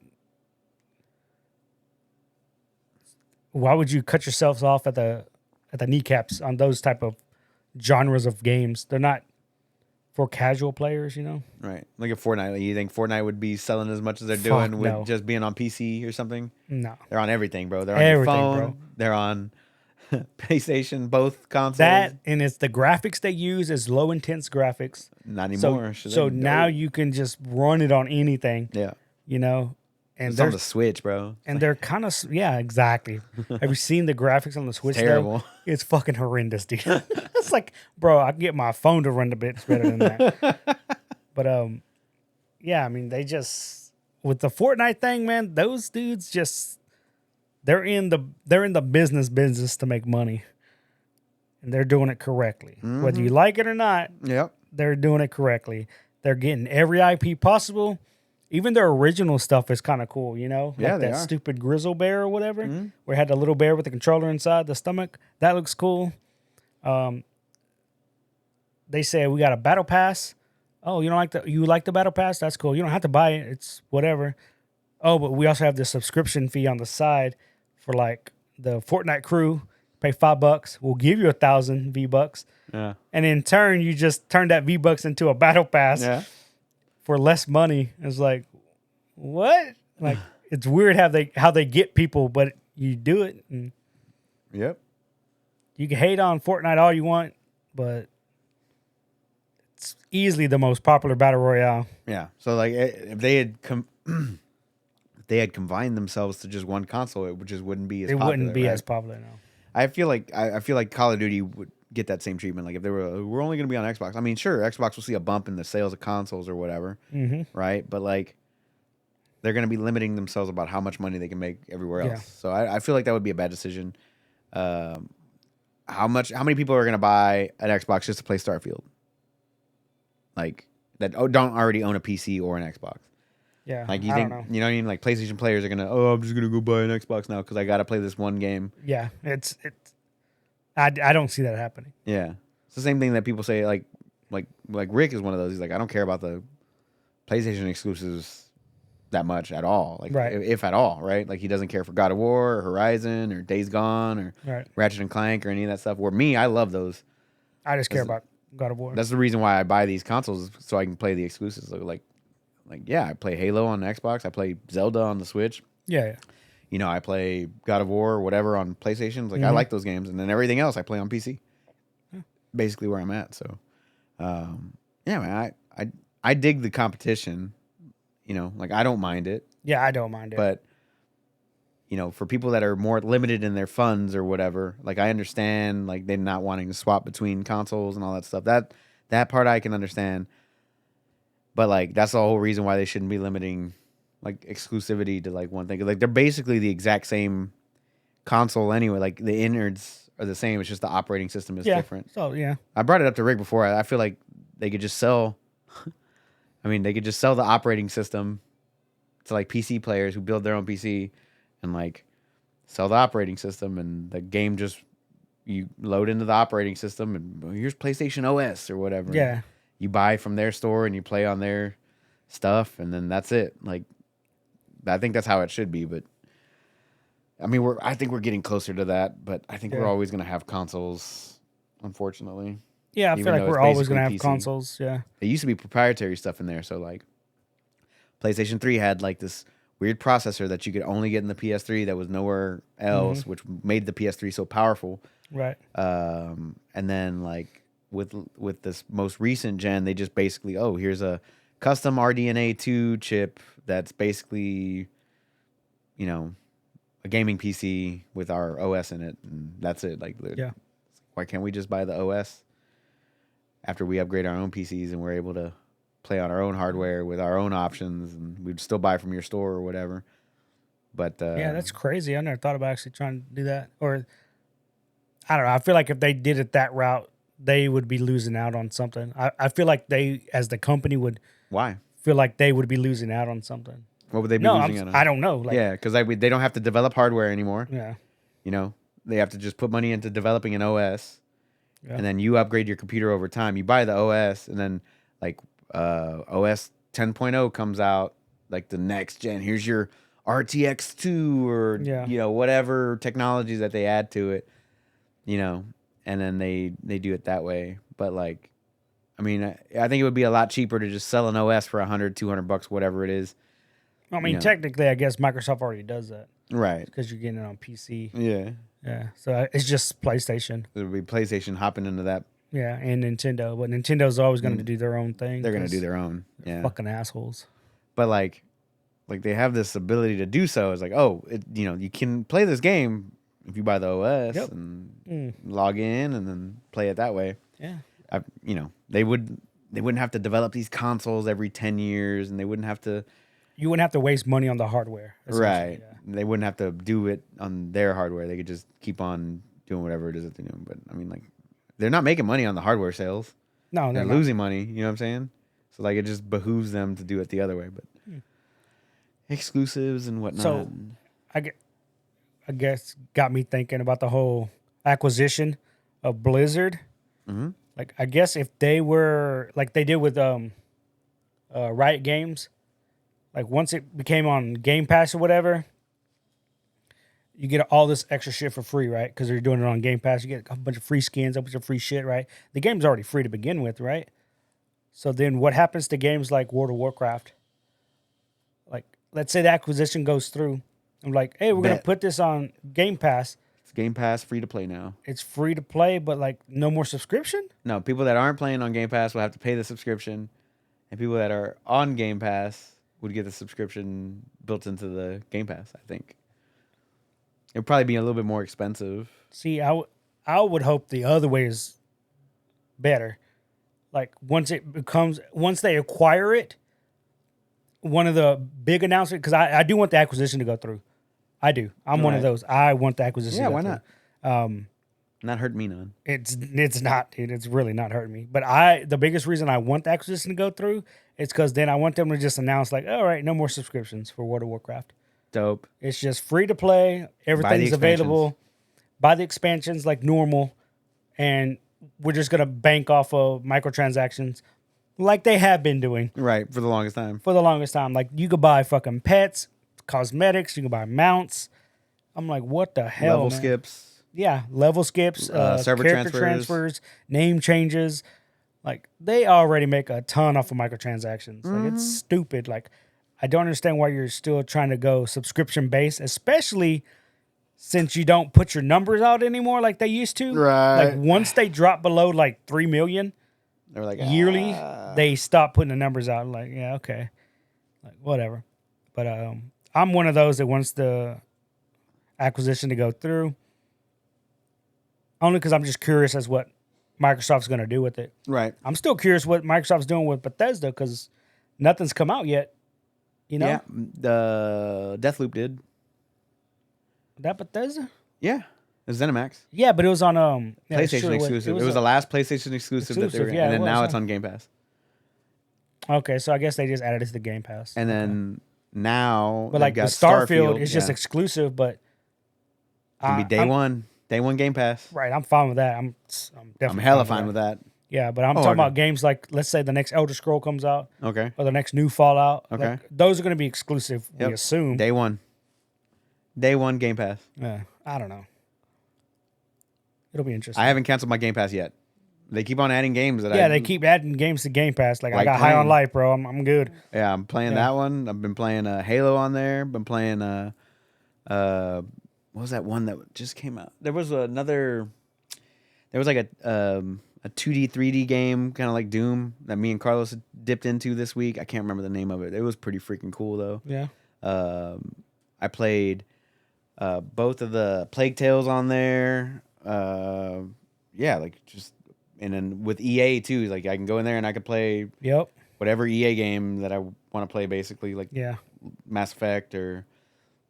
cut yourselves off at the kneecaps on those type of genres of games? They're not for casual players, you know? Right. Like a Fortnite. Like, you think Fortnite would be selling as much as they're Fuck doing with no. just being on PC or something? No. They're on everything, bro. They're on your Everything, phone. bro. They're on PlayStation, both consoles. That, and it's the graphics they use is low intense graphics. Not anymore. So now you can just run it on anything, Yeah. you know? And It's on the Switch, bro. and they're kind of, yeah, exactly. Have you seen the graphics on the Switch? Terrible. Though? It's fucking horrendous, dude. It's like, bro, I can get my phone to run the bits better than that. But yeah, I mean, they just with the Fortnite thing, man. Those dudes just they're in the business to make money, and they're doing it correctly. Whether you like it or not, Yep. they're doing it correctly. They're getting every IP possible. Even their original stuff is kind of cool, you know? Yeah, like they that are. stupid grizzle bear or whatever, where it had the little bear with the controller inside the stomach. That looks cool. They say we got a battle pass. Oh, you like the battle pass? That's cool. You don't have to buy it. It's whatever. Oh, but we also have this subscription fee on the side for like the Fortnite crew. Pay $5. We'll give you 1,000 V-Bucks. Yeah. And in turn, you just turn that V-Bucks into a battle pass. Yeah. For less money. It's like, what? Like, it's weird how they get people, but you do it. And Yep. you can hate on Fortnite all you want, but it's easily the most popular battle royale. Yeah. So like, if they had if they had combined themselves to just one console, it just wouldn't be as It popular, wouldn't be right? as popular now. I feel like Call of Duty would get that same treatment. Like if we're only going to be on Xbox. I mean, sure, Xbox will see a bump in the sales of consoles or whatever, right? But like, they're going to be limiting themselves about how much money they can make everywhere else. Yeah. So I feel like that would be a bad decision. How many people are going to buy an Xbox just to play Starfield? Like that don't already own a PC or an Xbox. Yeah. Like you I think, don't know. you know what I mean? Like PlayStation players are gonna, I'm just gonna go buy an Xbox now because I gotta play this one game. Yeah. I don't see that happening. Yeah, it's the same thing that people say. Like Rick is one of those. He's like, I don't care about the PlayStation exclusives that much at all. Like, Right. if at all, right? Like he doesn't care for God of War or Horizon or Days Gone or Right. Ratchet and Clank or any of that stuff. Where me, I love those. I just care about God of War. That's the reason why I buy these consoles so I can play the exclusives. Like yeah, I play Halo on the Xbox. I play Zelda on the Switch. Yeah. You know, I play God of War or whatever on PlayStation. Like I like those games, and then everything else I play on PC. Basically, where I'm at. So, yeah, man, I dig the competition. You know, like I don't mind it, Yeah, I don't mind it. but you know, for people that are more limited in their funds or whatever, like I understand, like they're not wanting to swap between consoles and all that stuff. That part I can understand. But like that's the whole reason why they shouldn't be limiting like exclusivity to like one thing. Like they're basically the exact same console anyway. Like the innards are the same. It's just the operating system is different. So yeah. I brought it up to Rick before. I feel like they could just sell. I mean, they could just sell the operating system to like PC players who build their own PC, and like sell the operating system, and the game just you load into the operating system, and here's PlayStation OS or whatever. Yeah. You buy from their store and you play on their stuff, and then that's it. Like, I think that's how it should be. But I mean, I think we're getting closer to that. But I think we're always going to have consoles, unfortunately. Yeah, I Even feel like though we're it's always gonna have basically PC. consoles. Yeah. It used to be proprietary stuff in there. So like, PlayStation 3 had like this weird processor that you could only get in the PS3 that was nowhere else, which made the PS3 so powerful. Right. And then like with this most recent gen, they just basically, here's a custom RDNA 2 chip that's basically, you know, a gaming PC with our OS in it, and that's it. Like, Yeah. why can't we just buy the OS after we upgrade our own PCs and we're able to play on our own hardware with our own options, and we'd still buy from your store or whatever? But Yeah, that's crazy. I never thought about actually trying to do that. Or I don't know. I feel like if they did it that route, they would be losing out on something. I feel like they, as the company, would why? feel like they would be losing out on something. What would they be No, losing out on? I don't know. Like, Yeah, because they don't have to develop hardware anymore. Yeah. You know, they have to just put money into developing an OS, Yeah. and then you upgrade your computer over time. You buy the OS, and then like OS 10.0 comes out, like the next gen. Here's your RTX 2 or Yeah. whatever technologies that they add to it, and then they do it that way. But like, I mean, I think it would be a lot cheaper to just sell an OS for $100-$200, whatever it is. I mean, technically, I guess Microsoft already does that. Right. Because you're getting it on PC. Yeah. Yeah. So it's just PlayStation. It would be PlayStation hopping into that. Yeah, and Nintendo. But Nintendo's always going to do their own thing. They're going to do their own. Yeah. Fucking assholes. But like they have this ability to do so. It's like, oh, you can play this game if you buy the OS and log in and then play it that way. Yeah. They wouldn't have to develop these consoles every 10 years, and they wouldn't have to. You wouldn't have to waste money on the hardware. Right. Yeah. They wouldn't have to do it on their hardware. They could just keep on doing whatever it is that they're doing. But I mean, like, they're not making money on the hardware sales. No, they're losing money. You know what I'm saying? So like, it just behooves them to do it the other way. But exclusives and whatnot. So I guess got me thinking about the whole acquisition of Blizzard. Mm-hmm. Like, I guess if they were like they did with Riot Games, like once it became on Game Pass or whatever, you get all this extra shit for free, right? Because they're doing it on Game Pass. You get a bunch of free skins, a bunch of free shit, right? The game's already free to begin with, right? So then what happens to games like World of Warcraft? Like, let's say the acquisition goes through. I'm like, hey, we're going to put this on Game Pass. It's Game Pass free to play now. It's free to play, but like no more subscription? No, people that aren't playing on Game Pass will have to pay the subscription. And people that are on Game Pass would get the subscription built into the Game Pass, I think. It'd probably be a little bit more expensive. See, I would hope the other way is better. Like once they acquire it, one of the big announcements, because I do want the acquisition to go through. I do. I'm one of those. I want the acquisition to go through. Yeah, why not? Not hurting me none. It's not, dude. It's really not hurting me. But the biggest reason I want the acquisition to go through is because then I want them to just announce like, all right, no more subscriptions for World of Warcraft. Dope. It's just free to play. Everything's available. Buy the expansions like normal, and we're just gonna bank off of microtransactions, like they have been doing. Right, for the longest time. Like you could buy fucking pets, cosmetics. You can buy mounts. I'm like, what the hell? Level skips. Yeah, level skips, server character transfers, name changes. Like they already make a ton off of microtransactions. Like it's stupid. Like I don't understand why you're still trying to go subscription based, especially since you don't put your numbers out anymore like they used to. Right. Like once they drop below like 3 million they were like yearly, they stop putting the numbers out. Like, yeah, okay. Like whatever. But I'm one of those that wants the acquisition to go through. Only because I'm just curious as what Microsoft's going to do with it. Right. I'm still curious what Microsoft's doing with Bethesda because nothing's come out yet. You know? Yeah, the Deathloop did. That Bethesda? Yeah, it was ZeniMax. Yeah, but it was on PlayStation exclusive. It was the last PlayStation exclusive that they were, yeah, and then now huh? it's on Game Pass. Okay, so I guess they just added it to the Game Pass. And then now, but like the Starfield is just exclusive, but it'll be day one Game Pass. Right, I'm fine with that. I'm definitely I'm hella fine with that. Yeah, but I'm talking about games like, let's say the next Elder Scroll comes out. Okay. Or the next new Fallout. Okay. Like, those are going to be exclusive, we assume. Day one Game Pass. Yeah, I don't know. It'll be interesting. I haven't canceled my Game Pass yet. They keep on adding games that they keep adding games to Game Pass. Like I got playing. High on Life, bro. I'm good. Yeah, I'm playing that one. I've been playing Halo on there. Been playing what was that one that just came out? There was like a 2D 3D game, kind of like Doom, that me and Carlos dipped into this week. I can't remember the name of it. It was pretty freaking cool though. Yeah. I played both of the Plague Tales on there. Like just, and then with EA too, like I can go in there and I could play whatever EA game that I want to play, basically, like Mass Effect or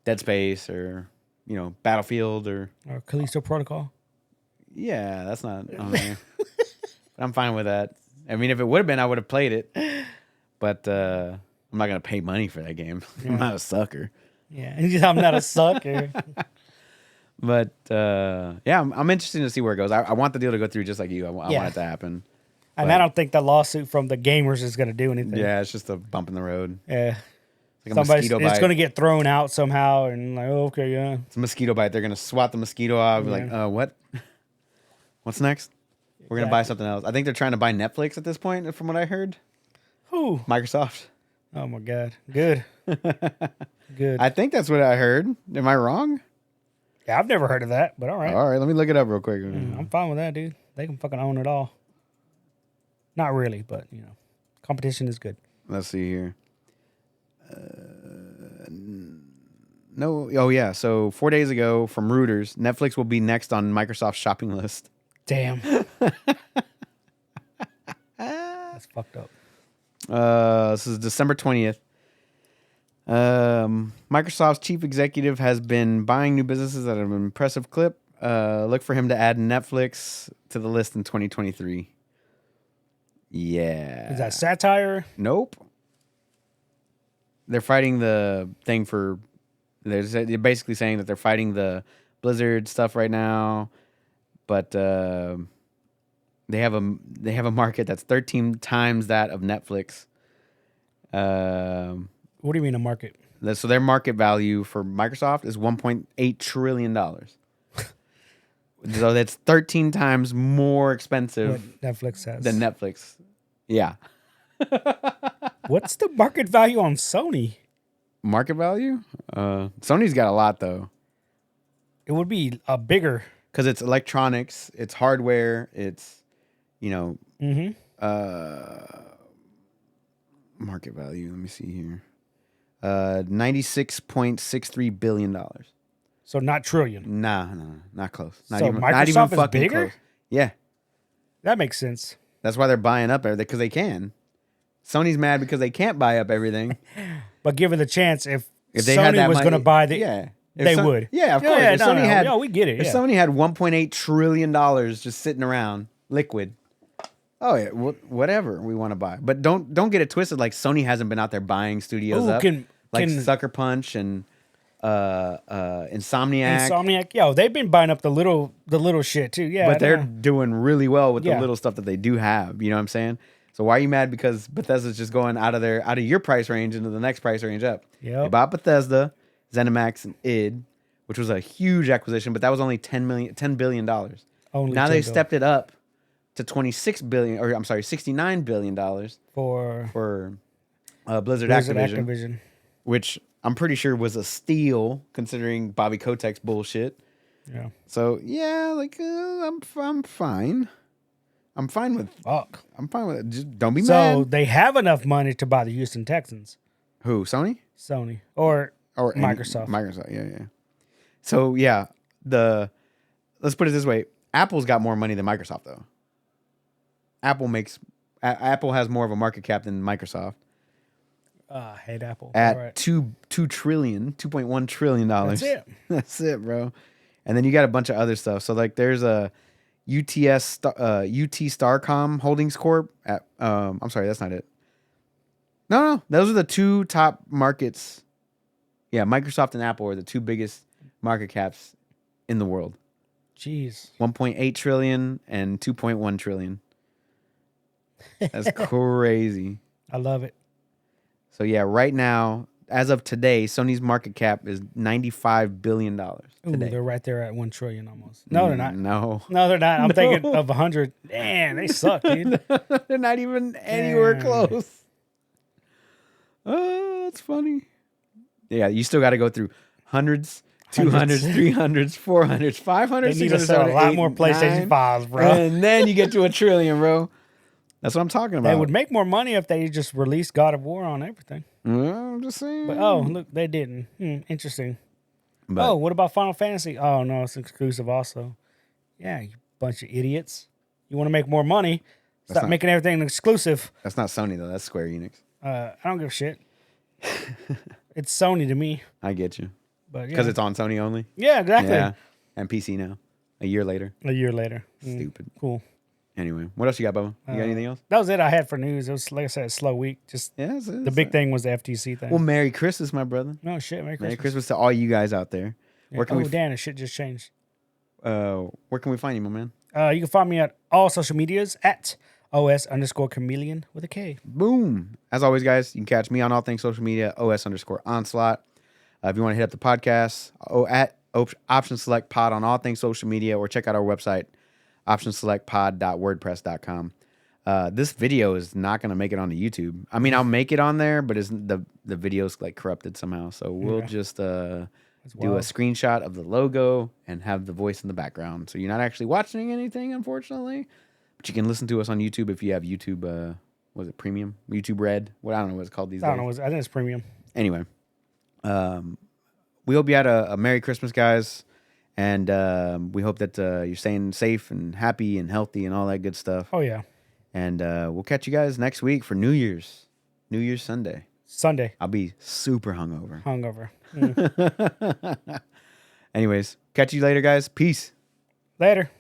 Dead Space or Battlefield or Callisto Protocol. Yeah, that's not on there. But I'm fine with that. I mean, if it would have been, I would have played it. But I'm not gonna pay money for that game. I'm not a sucker. Yeah, I'm not a sucker. But I'm interested to see where it goes. I want the deal to go through just like you. I want it to happen. And I don't think the lawsuit from the gamers is going to do anything. Yeah, it's just a bump in the road. Yeah. Like a mosquito bite. It's going to get thrown out somehow, and like, oh, okay, yeah. It's a mosquito bite. They're gonna swat the mosquito off. Be like, what? What's next? We're gonna buy something else. I think they're trying to buy Netflix at this point, from what I heard. Who? Microsoft. Oh my God. Good. Good. I think that's what I heard. Am I wrong? Yeah, I've never heard of that, but all right. All right, let me look it up real quick. I'm fine with that, dude. They can fucking own it all. Not really, but competition is good. Let's see here. No. Oh, yeah. So 4 days ago from Reuters, Netflix will be next on Microsoft's shopping list. Damn. That's fucked up. This is December 20th. Microsoft's chief executive has been buying new businesses at an impressive clip. Look for him to add Netflix to the list in 2023. Yeah. Is that satire? Nope. They're fighting the thing for... They're basically saying that they're fighting the Blizzard stuff right now, but they have a market that's 13 times that of Netflix. What do you mean a market? So their market value for Microsoft is $1.8 trillion. So that's 13 times more expensive What Netflix has. than Netflix. Yeah. What's the market value on Sony? Market value? Sony's got a lot, though. It would be a bigger. Because it's electronics, it's hardware, it's, market value. Let me see here. $96.63 billion. So not trillion. Nah, not close. Not So even, Microsoft not even is fucking bigger? close. Yeah. That makes sense. That's why they're buying up everything, because they can. Sony's mad because they can't buy up everything. But given the chance, if If they Sony had that was money, going to buy the, yeah, they would. Yeah, of course. Yeah, If Sony had, we get it. if Yeah. Sony had $1.8 trillion just sitting around, liquid. Oh yeah, whatever we want to buy, but don't get it twisted. Like Sony hasn't been out there buying studios up, like Sucker Punch and Insomniac. Insomniac, they've been buying up the little shit too. Yeah, but they're doing really well with the little stuff that they do have. You know what I'm saying? So why are you mad because Bethesda's just going out of your price range into the next price range up? Yep. They bought Bethesda, ZeniMax, and id, which was a huge acquisition, but that was only $10 billion. Now they stepped it up to $69 billion for Blizzard Activision, which I'm pretty sure was a steal considering Bobby Kotick's bullshit. Yeah. So yeah, I'm fine. I'm fine with. Fuck. I'm fine with it. Just don't be mad. So they have enough money to buy the Houston Texans. Who? Sony or Microsoft? Microsoft. Yeah. So yeah, let's put it this way: Apple's got more money than Microsoft, though. Apple has more of a market cap than Microsoft. I hate Apple. At $2.1 trillion. That's it. That's it, bro. And then you got a bunch of other stuff. So there's a UT Starcom Holdings Corp. I'm sorry, that's not it. No, those are the two top markets. Yeah, Microsoft and Apple are the two biggest market caps in the world. Jeez. 1.8 trillion and 2.1 trillion. That's crazy. I love it. So yeah, right now, as of today, Sony's market cap is $95 billion. Ooh, they're right there at 1 trillion almost. No, they're not. No, they're not. I'm thinking of 100. Man, they suck, dude. They're not even anywhere close. Oh, that's funny. Yeah, you still got to go through hundreds, 200s, 300s, 400s, 500s. They need to sell a lot more PlayStation 5s, bro. And then you get to $1 trillion, bro. That's what I'm talking about. They would make more money if they just released God of War on everything. I'm just saying. But look, they didn't. Interesting. But, what about Final Fantasy? Oh no, it's exclusive also. Yeah, you bunch of idiots. You want to make more money? Stop making everything exclusive. That's not Sony though. That's Square Enix. I don't give a shit. It's Sony to me. I get you. But because it's on Sony only. Yeah, exactly. Yeah, and PC now. A year later. Stupid. Cool. Anyway, what else you got, Bubba? You got anything else? That was it I had for news. It was, like I said, a slow week. Just the big thing was the FTC thing. Well, Merry Christmas, my brother. No shit, Merry Christmas. Merry Christmas to all you guys out there. Yeah. Damn, the shit just changed. Where can we find you, my man? You can find me at all social medias at OS_chameleon with a K. Boom. As always, guys, you can catch me on all things social media, OS_onslaught. If you want to hit up the podcast, Option Select Pod on all things social media, or check out our website, optionselectpod.wordpress.com. This video is not going to make it onto YouTube. I mean, I'll make it on there, but the video's like corrupted somehow. So we'll just do a screenshot of the logo and have the voice in the background. So you're not actually watching anything, unfortunately. But you can listen to us on YouTube if you have YouTube. Was it Premium? YouTube Red? I don't know what it's called these days. I don't know. I think it's premium. Anyway, we hope you had a Merry Christmas, guys. And we hope that you're staying safe and happy and healthy and all that good stuff. Oh, yeah. And we'll catch you guys next week for New Year's Sunday. I'll be super hungover. Mm. Anyways, catch you later, guys. Peace. Later.